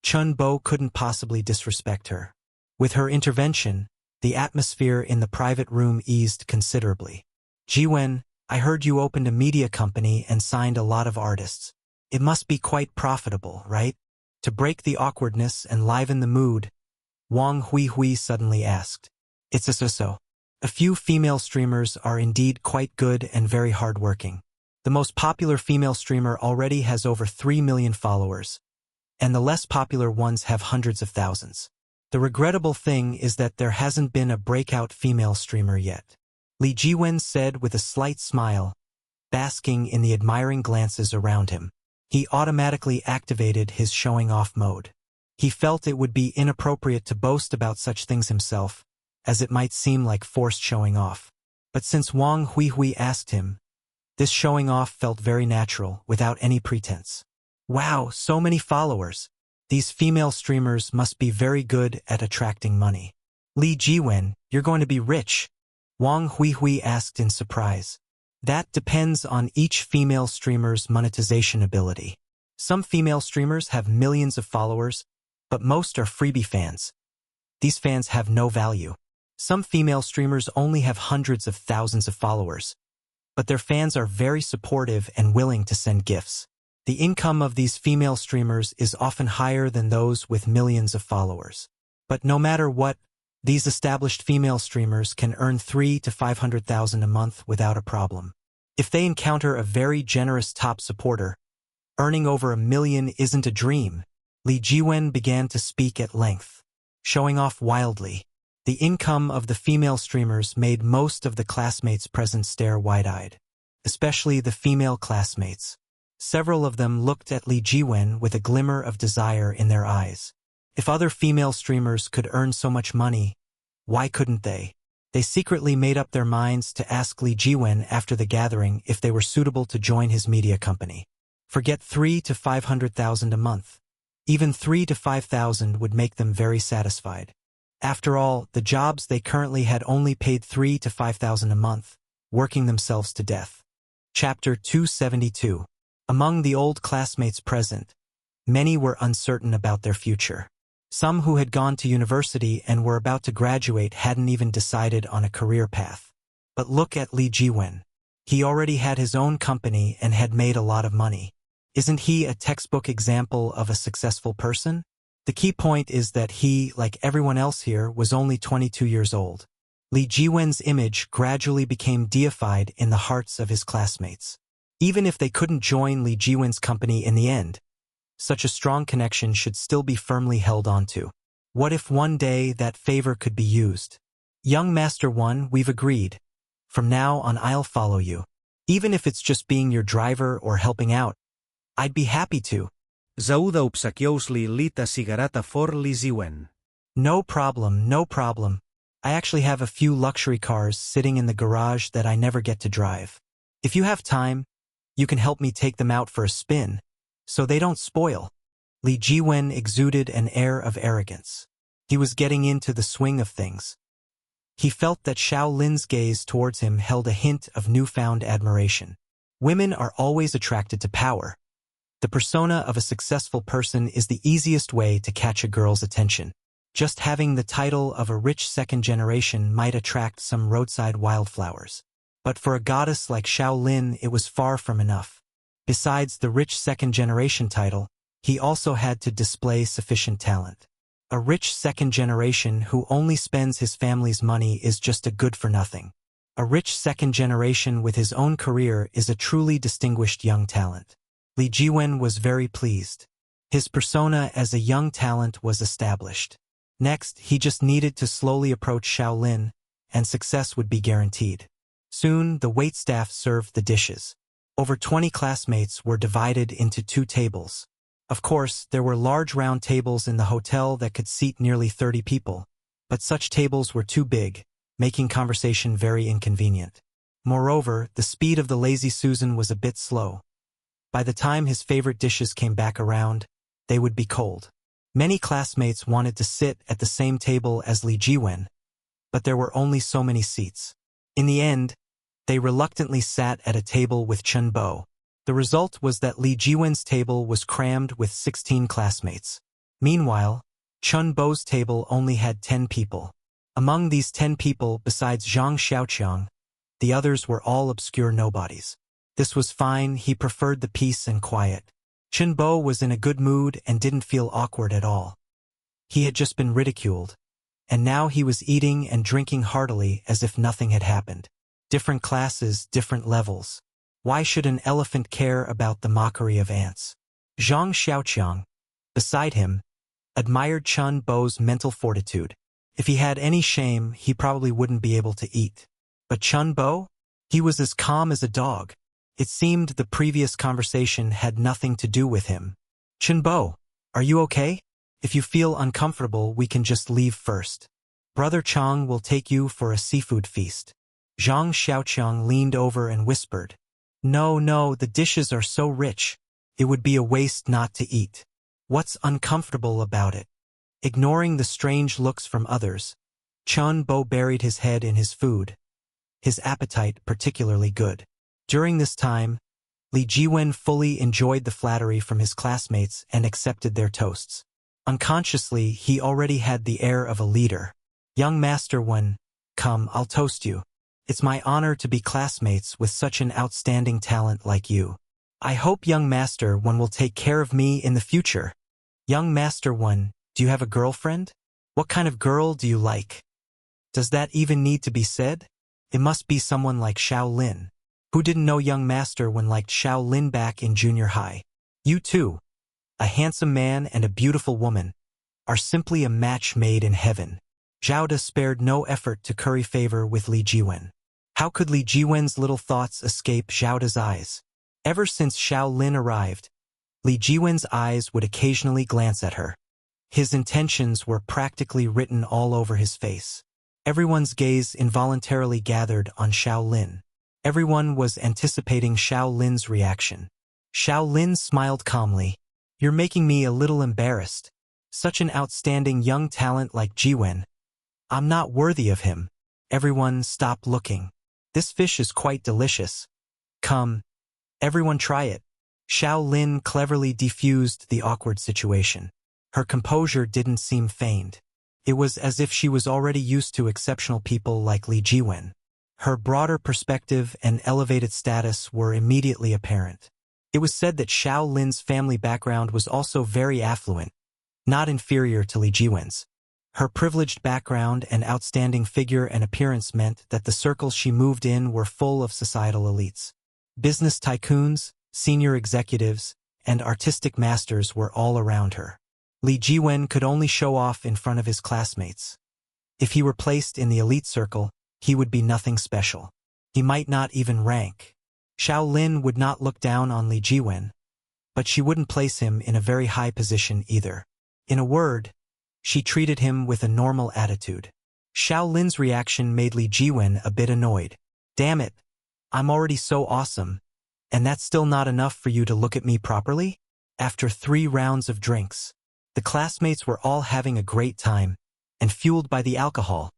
Chun Bo couldn't possibly disrespect her. With her intervention, the atmosphere in the private room eased considerably. Jiwen, I heard you opened a media company and signed a lot of artists. It must be quite profitable, right? To break the awkwardness and liven the mood, Wang Huihui suddenly asked. It's a so. A few female streamers are indeed quite good and very hardworking. The most popular female streamer already has over 3 million followers, and the less popular ones have hundreds of thousands. The regrettable thing is that there hasn't been a breakout female streamer yet. Li Jiwen said with a slight smile, basking in the admiring glances around him. He automatically activated his showing-off mode. He felt it would be inappropriate to boast about such things himself, as it might seem like forced showing off. But since Wang Huihui asked him, this showing off felt very natural, without any pretense. Wow, so many followers. These female streamers must be very good at attracting money. Li Jiwen, you're going to be rich? Wang Huihui asked in surprise. That depends on each female streamer's monetization ability. Some female streamers have millions of followers, but most are freebie fans. These fans have no value. Some female streamers only have hundreds of thousands of followers, but their fans are very supportive and willing to send gifts. The income of these female streamers is often higher than those with millions of followers. But no matter what, these established female streamers can earn 300,000 to 500,000 a month without a problem. If they encounter a very generous top supporter, earning over $1 million isn't a dream. Li Jiwen began to speak at length, showing off wildly. The income of the female streamers made most of the classmates present stare wide-eyed, especially the female classmates. Several of them looked at Li Jiwen with a glimmer of desire in their eyes. If other female streamers could earn so much money, why couldn't they? They secretly made up their minds to ask Li Jiwen after the gathering if they were suitable to join his media company. Forget 300,000 to 500,000 a month. Even 3,000 to 5,000 would make them very satisfied. After all, the jobs they currently had only paid 3,000 to 5,000 a month, working themselves to death. Chapter 272. Among the old classmates present, many were uncertain about their future. Some who had gone to university and were about to graduate hadn't even decided on a career path. But look at Li Jiwen. He already had his own company and had made a lot of money. Isn't he a textbook example of a successful person? The key point is that he, like everyone else here, was only 22 years old. Li Jiwen's image gradually became deified in the hearts of his classmates. Even if they couldn't join Li Jiwen's company in the end, such a strong connection should still be firmly held onto. What if one day that favor could be used? Young Master One, we've agreed. From now on I'll follow you. Even if it's just being your driver or helping out, I'd be happy to. Zauda upsakiosli lita sigarata for Li Jiwen. No problem, no problem. I actually have a few luxury cars sitting in the garage that I never get to drive. If you have time, you can help me take them out for a spin. so they don't spoil. Li Jiwen exuded an air of arrogance. He was getting into the swing of things. He felt that Xiao Lin's gaze towards him held a hint of newfound admiration. Women are always attracted to power. The persona of a successful person is the easiest way to catch a girl's attention. Just having the title of a rich second generation might attract some roadside wildflowers. But for a goddess like Xiao Lin, it was far from enough. Besides the rich second generation title, he also had to display sufficient talent. A rich second generation who only spends his family's money is just a good-for-nothing. A rich second generation with his own career is a truly distinguished young talent. Li Jiwen was very pleased. His persona as a young talent was established. Next, he just needed to slowly approach Xiao Lin, and success would be guaranteed. Soon, the waitstaff served the dishes. Over 20 classmates were divided into 2 tables. Of course, there were large round tables in the hotel that could seat nearly 30 people, but such tables were too big, making conversation very inconvenient. Moreover, the speed of the lazy Susan was a bit slow. By the time his favorite dishes came back around, they would be cold. Many classmates wanted to sit at the same table as Li Jiwen, but there were only so many seats. In the end, they reluctantly sat at a table with Chen Bo. The result was that Li Jiwen's table was crammed with 16 classmates. Meanwhile, Chen Bo's table only had 10 people. Among these 10 people, besides Zhang Xiaoqiang, the others were all obscure nobodies. This was fine, he preferred the peace and quiet. Chen Bo was in a good mood and didn't feel awkward at all. He had just been ridiculed, and now he was eating and drinking heartily as if nothing had happened. Different classes, different levels. Why should an elephant care about the mockery of ants? Zhang Xiaoqiang, beside him, admired Chen Bo's mental fortitude. If he had any shame, he probably wouldn't be able to eat. But Chen Bo? He was as calm as a dog. It seemed the previous conversation had nothing to do with him. Chen Bo, are you okay? If you feel uncomfortable, we can just leave first. Brother Chang will take you for a seafood feast. Zhang Xiaoqiang leaned over and whispered. No, the dishes are so rich. It would be a waste not to eat. What's uncomfortable about it? Ignoring the strange looks from others, Chen Bo buried his head in his food, his appetite particularly good. During this time, Li Jiwen fully enjoyed the flattery from his classmates and accepted their toasts. Unconsciously, he already had the air of a leader. Young Master Wen, come, I'll toast you. It's my honor to be classmates with such an outstanding talent like you. I hope young Master Wen will take care of me in the future. Young Master Wen, do you have a girlfriend? What kind of girl do you like? Does that even need to be said? It must be someone like Xiao Lin. Who didn't know young Master Wen liked Xiao Lin back in junior high? You too, a handsome man and a beautiful woman, are simply a match made in heaven. Zhao De spared no effort to curry favor with Li Jiwen. How could Li Jiwen's little thoughts escape Zhao De's eyes? Ever since Xiao Lin arrived, Li Jiwen's eyes would occasionally glance at her. His intentions were practically written all over his face. Everyone's gaze involuntarily gathered on Xiao Lin. Everyone was anticipating Xiao Lin's reaction. Xiao Lin smiled calmly. You're making me a little embarrassed. Such an outstanding young talent like Jiwen. I'm not worthy of him. Everyone stop looking. This fish is quite delicious. Come, everyone try it. Xiao Lin cleverly defused the awkward situation. Her composure didn't seem feigned. It was as if she was already used to exceptional people like Li Jiwen. Her broader perspective and elevated status were immediately apparent. It was said that Xiao Lin's family background was also very affluent, not inferior to Li Jiwen's. Her privileged background and outstanding figure and appearance meant that the circles she moved in were full of societal elites. Business tycoons, senior executives, and artistic masters were all around her. Li Jiwen could only show off in front of his classmates. If he were placed in the elite circle, he would be nothing special. He might not even rank. Xiao Lin would not look down on Li Jiwen, but she wouldn't place him in a very high position either. In a word, she treated him with a normal attitude. Xiao Lin's reaction made Li Jiwen a bit annoyed. Damn it, I'm already so awesome, and that's still not enough for you to look at me properly? After 3 rounds of drinks, the classmates were all having a great time, and fueled by the alcohol,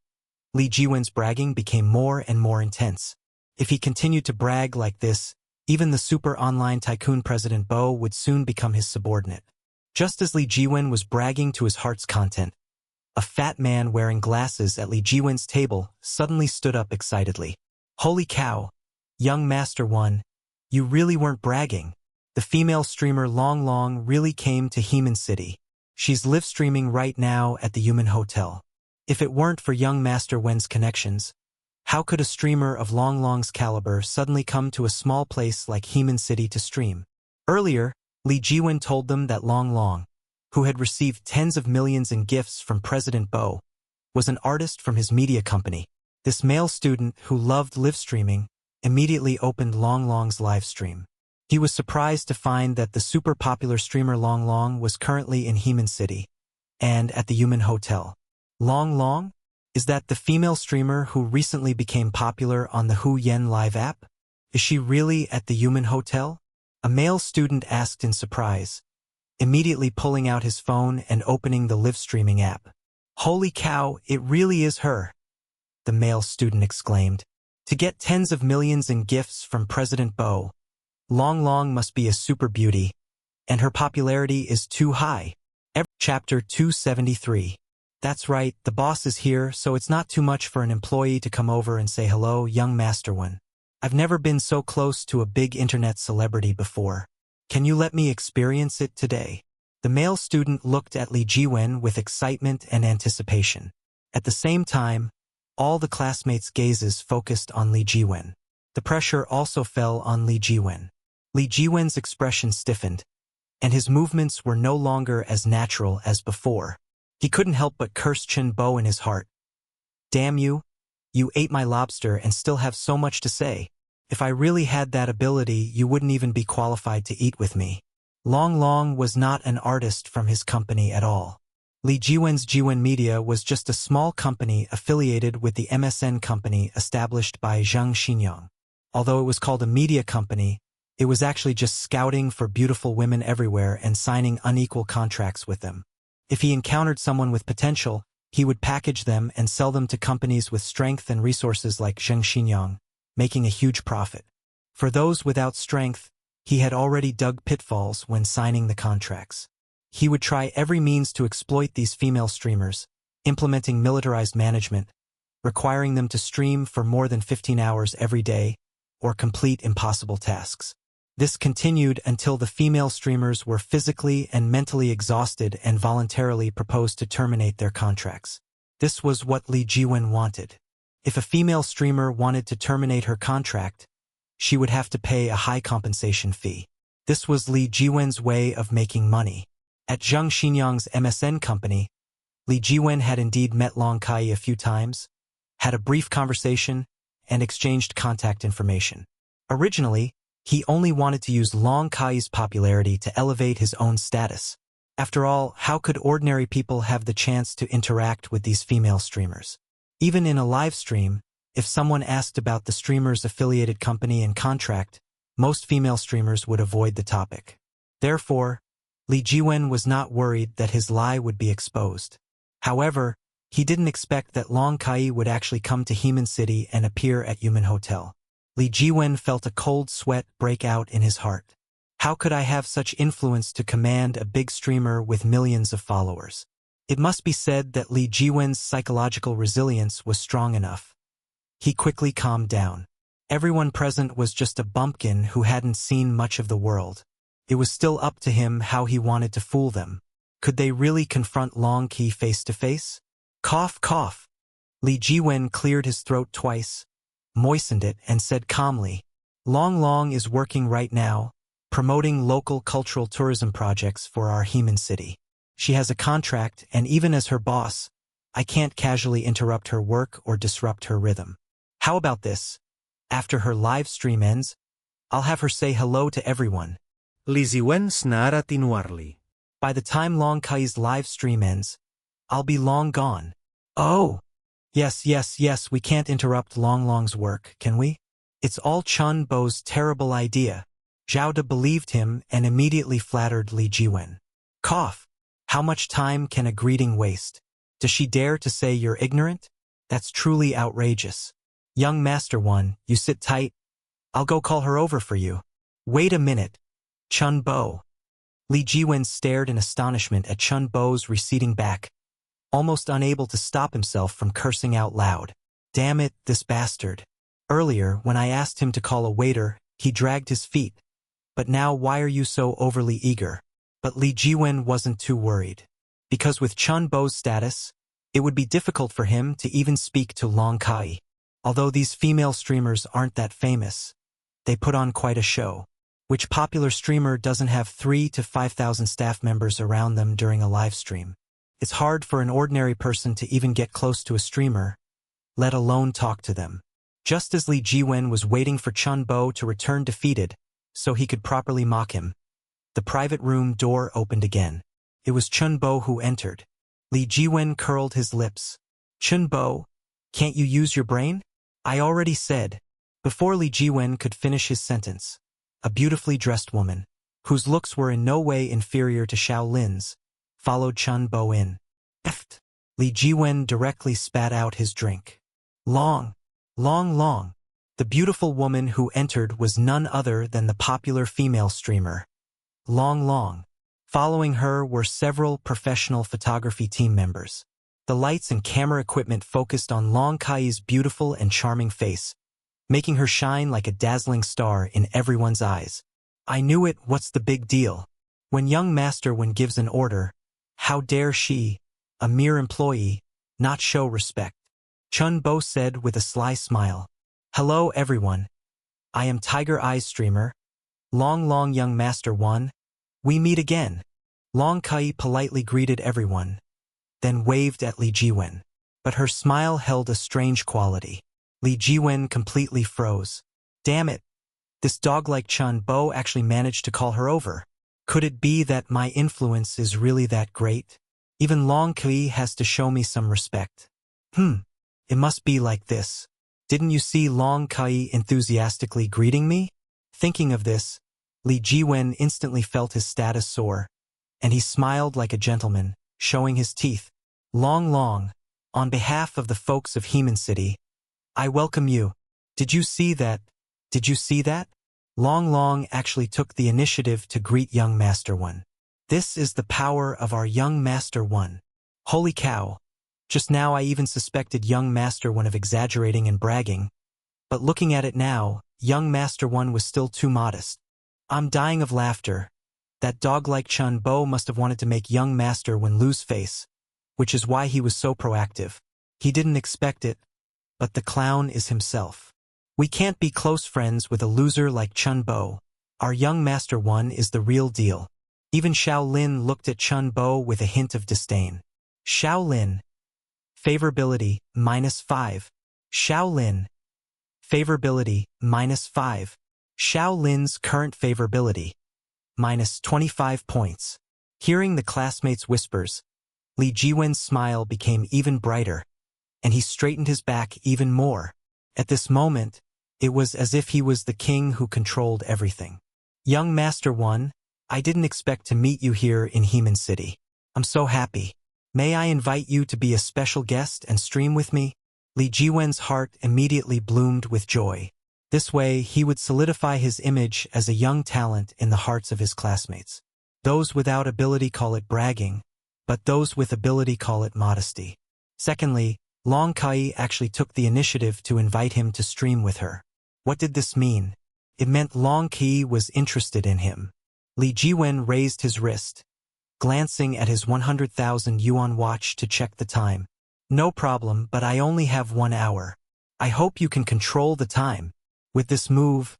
Lee Jiwen's bragging became more and more intense. If he continued to brag like this, even the super online tycoon President Bo would soon become his subordinate. Just as Lee Jiwen was bragging to his heart's content, a fat man wearing glasses at Lee Jiwen's table suddenly stood up excitedly. Holy cow, young Master One, you really weren't bragging. The female streamer Long Long really came to Heman City. She's live streaming right now at the Human Hotel. If it weren't for young Master Wen's connections, how could a streamer of Long Long's caliber suddenly come to a small place like Heman City to stream? Earlier, Lee Jiwen told them that Long Long, who had received tens of millions in gifts from President Bo, was an artist from his media company. This male student who loved live streaming immediately opened Long Long's live stream. He was surprised to find that the super popular streamer Long Long was currently in Heman City and at the Human Hotel. Long Long? Is that the female streamer who recently became popular on the Hu Yen Live app? Is she really at the Human Hotel? A male student asked in surprise, immediately pulling out his phone and opening the live streaming app. Holy cow, it really is her, the male student exclaimed. To get tens of millions in gifts from President Bo, Long Long must be a super beauty, and her popularity is too high. Chapter 273. That's right, the boss is here, so it's not too much for an employee to come over and say hello, young Master One. I've never been so close to a big internet celebrity before. Can you let me experience it today? The male student looked at Lee Jiwen with excitement and anticipation. At the same time, all the classmates' gazes focused on Lee Jiwen. The pressure also fell on Lee Jiwen. Lee Jiwen's expression stiffened, and his movements were no longer as natural as before. He couldn't help but curse Chen Bo in his heart. Damn you! You ate my lobster and still have so much to say. If I really had that ability, you wouldn't even be qualified to eat with me. Long Long was not an artist from his company at all. Lee Jiwen's Jiwen Media was just a small company affiliated with the MSN company established by Zhang Xinyang. Although it was called a media company, it was actually just scouting for beautiful women everywhere and signing unequal contracts with them. If he encountered someone with potential, he would package them and sell them to companies with strength and resources like Zhang Xinyang, making a huge profit. For those without strength, he had already dug pitfalls when signing the contracts. He would try every means to exploit these female streamers, implementing militarized management, requiring them to stream for more than 15 hours every day, or complete impossible tasks. This continued until the female streamers were physically and mentally exhausted and voluntarily proposed to terminate their contracts. This was what Lee Jiwen wanted. If a female streamer wanted to terminate her contract, she would have to pay a high compensation fee. This was Lee Jiwen's way of making money. At Zhang Xinyang's MSN company, Lee Jiwen had indeed met Long Kai a few times, had a brief conversation, and exchanged contact information. Originally, he only wanted to use Long Kai's popularity to elevate his own status. After all, how could ordinary people have the chance to interact with these female streamers? Even in a live stream, if someone asked about the streamer's affiliated company and contract, most female streamers would avoid the topic. Therefore, Lee Jiwen was not worried that his lie would be exposed. However, he didn't expect that Long Kai would actually come to Heman City and appear at Human Hotel. Lee Jiwen felt a cold sweat break out in his heart. How could I have such influence to command a big streamer with millions of followers? It must be said that Lee Jiwen's psychological resilience was strong enough. He quickly calmed down. Everyone present was just a bumpkin who hadn't seen much of the world. It was still up to him how he wanted to fool them. Could they really confront Long Kai face to face? Cough, cough. Lee Jiwen cleared his throat twice, moistened it, and said calmly, Long Long is working right now, promoting local cultural tourism projects for our Heman City. She has a contract, and even as her boss, I can't casually interrupt her work or disrupt her rhythm. How about this? After her live stream ends, I'll have her say hello to everyone. Lee Jiwen snara tinuarli. By the time Long Kai's live stream ends, I'll be long gone. Oh! Yes, we can't interrupt Long Long's work, can we? It's all Chun Bo's terrible idea. Zhao De believed him and immediately flattered Li Jiwen. Cough. How much time can a greeting waste? Does she dare to say you're ignorant? That's truly outrageous. Young Master One, you sit tight. I'll go call her over for you. Wait a minute. Chun Bo. Li Jiwen stared in astonishment at Chun Bo's receding back, almost unable to stop himself from cursing out loud. Damn it, this bastard. Earlier, when I asked him to call a waiter, he dragged his feet. But now why are you so overly eager? But Li Jiwen wasn't too worried. Because with Chun Bo's status, it would be difficult for him to even speak to Long Kai. Although these female streamers aren't that famous, they put on quite a show. Which popular streamer doesn't have 3,000 to 5,000 staff members around them during a live stream? It's hard for an ordinary person to even get close to a streamer, let alone talk to them. Just as Li Jiwen was waiting for Chun Bo to return defeated, so he could properly mock him, the private room door opened again. It was Chun Bo who entered. Li Jiwen curled his lips. Chun Bo, can't you use your brain? I already said. Before Li Jiwen could finish his sentence, a beautifully dressed woman, whose looks were in no way inferior to Xiao Lin's, followed Chun Bo in. Eft. Li Jiwen directly spat out his drink. Long. The beautiful woman who entered was none other than the popular female streamer, Long. Following her were several professional photography team members. The lights and camera equipment focused on Long Kai's beautiful and charming face, making her shine like a dazzling star in everyone's eyes. I knew it, what's the big deal? When young Master Wen gives an order, how dare she, a mere employee, not show respect? Chun Bo said with a sly smile. Hello everyone. I am Tiger Eyes Streamer. Long young Master One. We meet again. Long Kai politely greeted everyone, then waved at Li Jiwen. But her smile held a strange quality. Li Jiwen completely froze. Damn it. This dog-like Chun Bo actually managed to call her over. Could it be that my influence is really that great? Even Long Kai has to show me some respect. It must be like this. Didn't you see Long Kai enthusiastically greeting me? Thinking of this, Li Jiwen instantly felt his status soar, and he smiled like a gentleman, showing his teeth. Long, on behalf of the folks of Heman City, I welcome you. Did you see that? Long actually took the initiative to greet young Master One. This is the power of our young Master One. Holy cow. Just now I even suspected young Master One of exaggerating and bragging, but looking at it now, young Master One was still too modest. I'm dying of laughter. That dog-like Chun Bo must have wanted to make young Master One lose face, which is why he was so proactive. He didn't expect it, but the clown is himself. We can't be close friends with a loser like Chun Bo. Our young Master One is the real deal. Even Xiao Lin looked at Chun Bo with a hint of disdain. Xiao Lin. Favorability, -5. Xiao Lin. Favorability, -5. Xiao Lin's current favorability, -25 points. Hearing the classmates' whispers, Li Jiwen's smile became even brighter, and he straightened his back even more. At this moment, it was as if he was the king who controlled everything. Young Master One, I didn't expect to meet you here in Heman City. I'm so happy. May I invite you to be a special guest and stream with me? Li Jiwen's heart immediately bloomed with joy. This way, he would solidify his image as a young talent in the hearts of his classmates. Those without ability call it bragging, but those with ability call it modesty. Secondly, Long Kai actually took the initiative to invite him to stream with her. What did this mean? It meant Long Kai was interested in him. Li Jiwen raised his wrist, glancing at his 100,000 yuan watch to check the time. No problem, but I only have 1 hour. I hope you can control the time. With this move,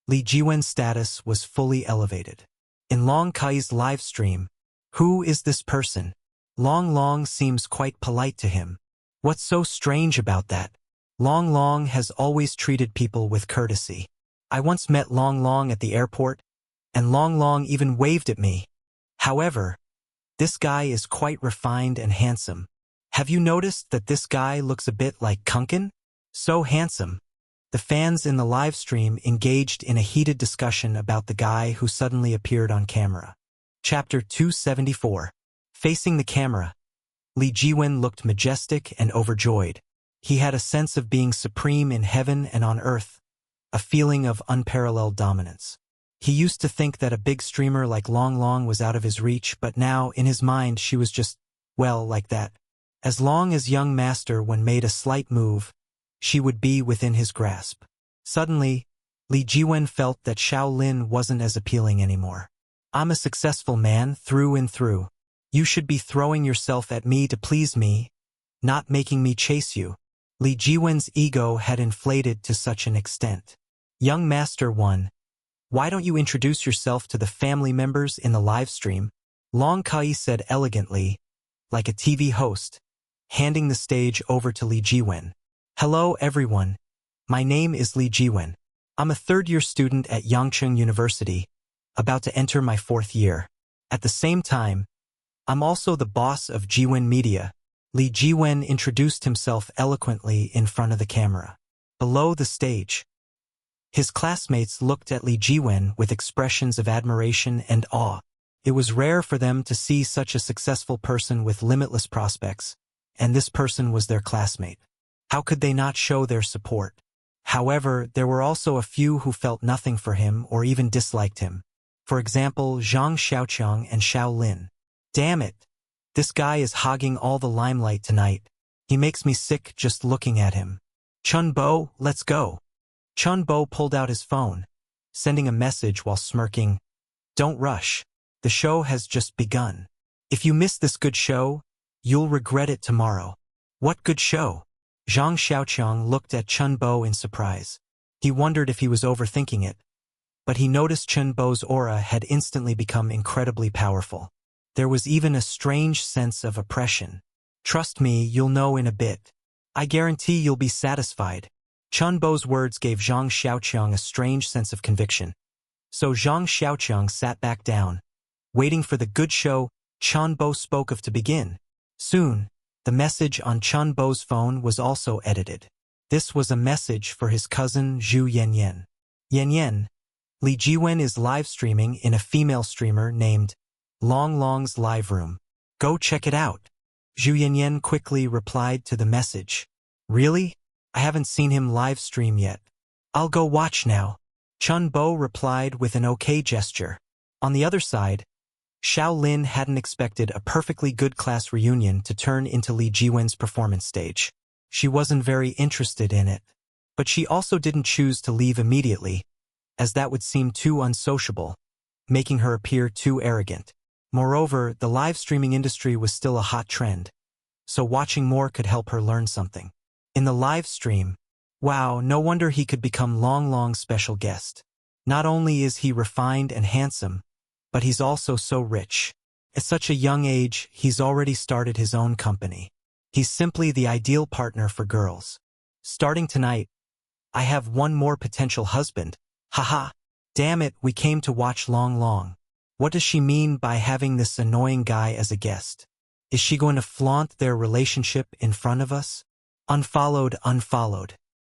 Li Jiwen's status was fully elevated. In Long Kai's live stream, who is this person? Long seems quite polite to him. What's so strange about that? Long has always treated people with courtesy. I once met Long at the airport, and Long even waved at me. However, this guy is quite refined and handsome. Have you noticed that this guy looks a bit like Kunkin? So handsome. The fans in the live stream engaged in a heated discussion about the guy who suddenly appeared on camera. Chapter 274. Facing the camera, Lee Jiwen looked majestic and overjoyed. He had a sense of being supreme in heaven and on earth, a feeling of unparalleled dominance. He used to think that a big streamer like Long Long was out of his reach, but now, in his mind, she was just, well, like that. As long as young master when made a slight move, she would be within his grasp. Suddenly, Lee Jiwen felt that Shaolin wasn't as appealing anymore. I'm a successful man through and through. You should be throwing yourself at me to please me, not making me chase you. Lee Jiwen's ego had inflated to such an extent. Young Master 1, why don't you introduce yourself to the family members in the live stream? Long Kai said elegantly, like a TV host, handing the stage over to Lee Jiwen. Hello everyone, my name is Lee Jiwen. I'm a third-year student at Yangcheng University, about to enter my 4th year. At the same time, I'm also the boss of Jiwen Media. Lee Jiwen introduced himself eloquently in front of the camera. Below the stage, his classmates looked at Lee Jiwen with expressions of admiration and awe. It was rare for them to see such a successful person with limitless prospects, and this person was their classmate. How could they not show their support? However, there were also a few who felt nothing for him or even disliked him. For example, Zhang Xiaoqiang and Xiao Lin. Damn it! This guy is hogging all the limelight tonight. He makes me sick just looking at him. Chun Bo, let's go. Chun Bo pulled out his phone, sending a message while smirking. Don't rush. The show has just begun. If you miss this good show, you'll regret it tomorrow. What good show? Zhang Xiaoqiang looked at Chun Bo in surprise. He wondered if he was overthinking it, but he noticed Chun Bo's aura had instantly become incredibly powerful. There was even a strange sense of oppression. Trust me, you'll know in a bit. I guarantee you'll be satisfied. Chun Bo's words gave Zhang Xiaoqiang a strange sense of conviction. So Zhang Xiaoqiang sat back down, waiting for the good show Chun Bo spoke of to begin. Soon, the message on Chun Bo's phone was also edited. This was a message for his cousin Zhu Yanyan. Yanyan, Lee Jiwen is live streaming in a female streamer named Long Long's live room. Go check it out. Zhu Yanyan quickly replied to the message. Really? I haven't seen him live stream yet. I'll go watch now. Chun Bo replied with an okay gesture. On the other side, Xiao Lin hadn't expected a perfectly good class reunion to turn into Lee Jiwen's performance stage. She wasn't very interested in it. But she also didn't choose to leave immediately, as that would seem too unsociable, making her appear too arrogant. Moreover, the live streaming industry was still a hot trend, so watching more could help her learn something. In the live stream, wow, no wonder he could become Long Long's special guest. Not only is he refined and handsome, but he's also so rich. At such a young age, he's already started his own company. He's simply the ideal partner for girls. Starting tonight, I have one more potential husband. Haha. Damn it, we came to watch Long Long. What does she mean by having this annoying guy as a guest? Is she going to flaunt their relationship in front of us? Unfollowed.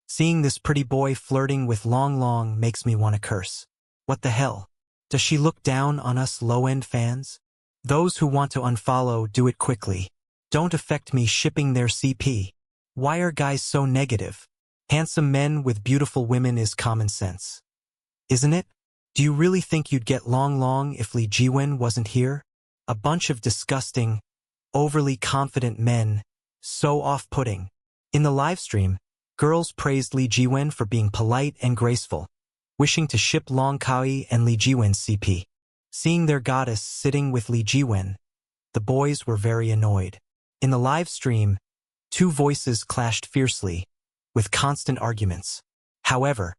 Seeing this pretty boy flirting with Long Long makes me want to curse. What the hell? Does she look down on us low-end fans? Those who want to unfollow, do it quickly. Don't affect me shipping their CP. Why are guys so negative? Handsome men with beautiful women is common sense. Isn't it? Do you really think you'd get Long Long if Lee Jiwen wasn't here? A bunch of disgusting, overly confident men, so off-putting. In the live stream, girls praised Lee Jiwen for being polite and graceful, wishing to ship Long Kai and Lee Jiwen's CP. Seeing their goddess sitting with Lee Jiwen, the boys were very annoyed. In the live stream, two voices clashed fiercely, with constant arguments. However,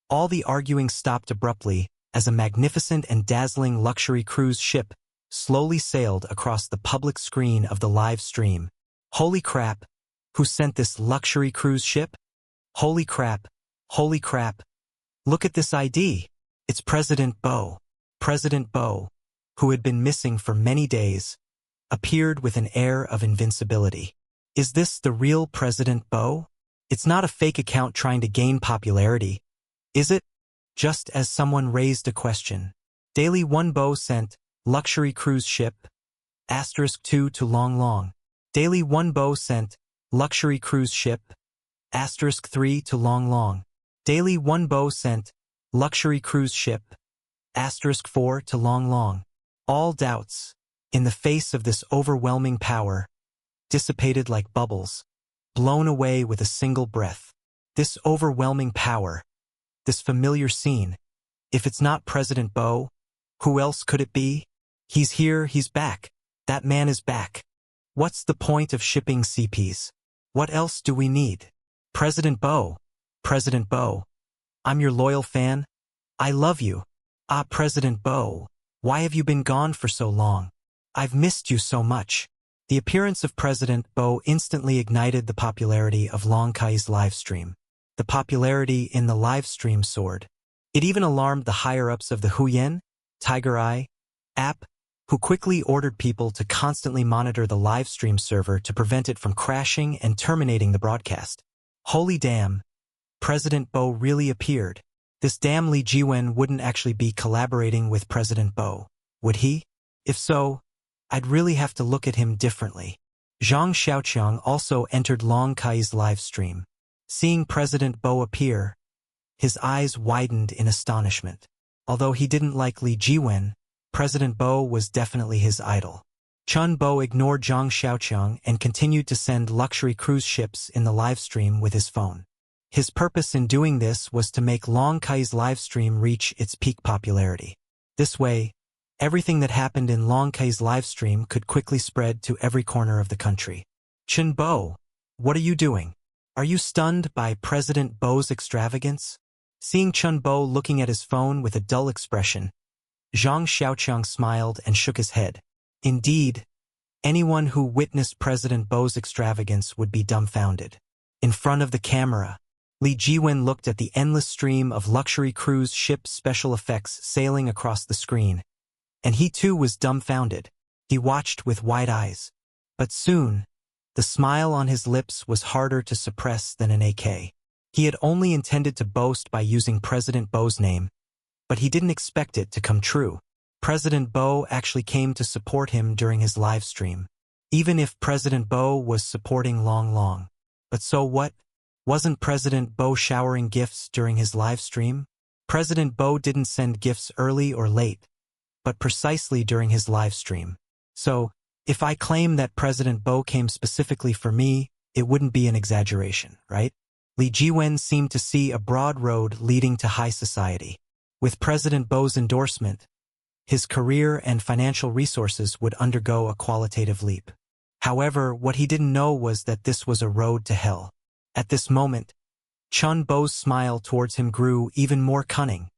all the arguing stopped abruptly as a magnificent and dazzling luxury cruise ship slowly sailed across the public screen of the live stream. Holy crap! Who sent this luxury cruise ship? Holy crap! Holy crap! Look at this ID. It's President Bo. President Bo, who had been missing for many days, appeared with an air of invincibility. Is this the real President Bo? It's not a fake account trying to gain popularity, is it? Just as someone raised a question. Daily One Bo sent, luxury cruise ship, *2 to Long Long. Daily One Bo sent, luxury cruise ship, *3 to Long Long. Daily One Bo sent, luxury cruise ship, *4 to Long Long. All doubts, in the face of this overwhelming power, dissipated like bubbles, blown away with a single breath. This overwhelming power, this familiar scene. If it's not President Bo, who else could it be? He's here, he's back. That man is back. What's the point of shipping CPs? What else do we need? President Bo. President Bo. I'm your loyal fan. I love you. Ah, President Bo. Why have you been gone for so long? I've missed you so much. The appearance of President Bo instantly ignited the popularity of Long Kai's livestream. The popularity in the livestream soared. It even alarmed the higher-ups of the Huyen, Tiger Eye, app, who quickly ordered people to constantly monitor the livestream server to prevent it from crashing and terminating the broadcast. Holy damn, President Bo really appeared. This damn Li Jiwen wouldn't actually be collaborating with President Bo, would he? If so, I'd really have to look at him differently. Zhang Xiaoqiang also entered Long Kai's live stream. Seeing President Bo appear, his eyes widened in astonishment. Although he didn't like Li Jiwen, President Bo was definitely his idol. Chun Bo ignored Zhang Xiaoqiang and continued to send luxury cruise ships in the livestream with his phone. His purpose in doing this was to make Long Kai's livestream reach its peak popularity. This way, everything that happened in Long Kai's livestream could quickly spread to every corner of the country. Chun Bo, what are you doing? Are you stunned by President Bo's extravagance? Seeing Chun Bo looking at his phone with a dull expression, Zhang Xiaoqiang smiled and shook his head. Indeed, anyone who witnessed President Bo's extravagance would be dumbfounded. In front of the camera, Li Jiwen looked at the endless stream of luxury cruise ship special effects sailing across the screen, and he too was dumbfounded. He watched with wide eyes. But soon, the smile on his lips was harder to suppress than an AK. He had only intended to boast by using President Bo's name, but he didn't expect it to come true. President Bo actually came to support him during his live stream, even if President Bo was supporting Long Long. But so what? Wasn't President Bo showering gifts during his live stream? President Bo didn't send gifts early or late, but precisely during his live stream. So, if I claim that President Bo came specifically for me, it wouldn't be an exaggeration, right? Li Jiwen seemed to see a broad road leading to high society. With President Bo's endorsement, his career and financial resources would undergo a qualitative leap. However, what he didn't know was that this was a road to hell. At this moment, Chun Bo's smile towards him grew even more cunning.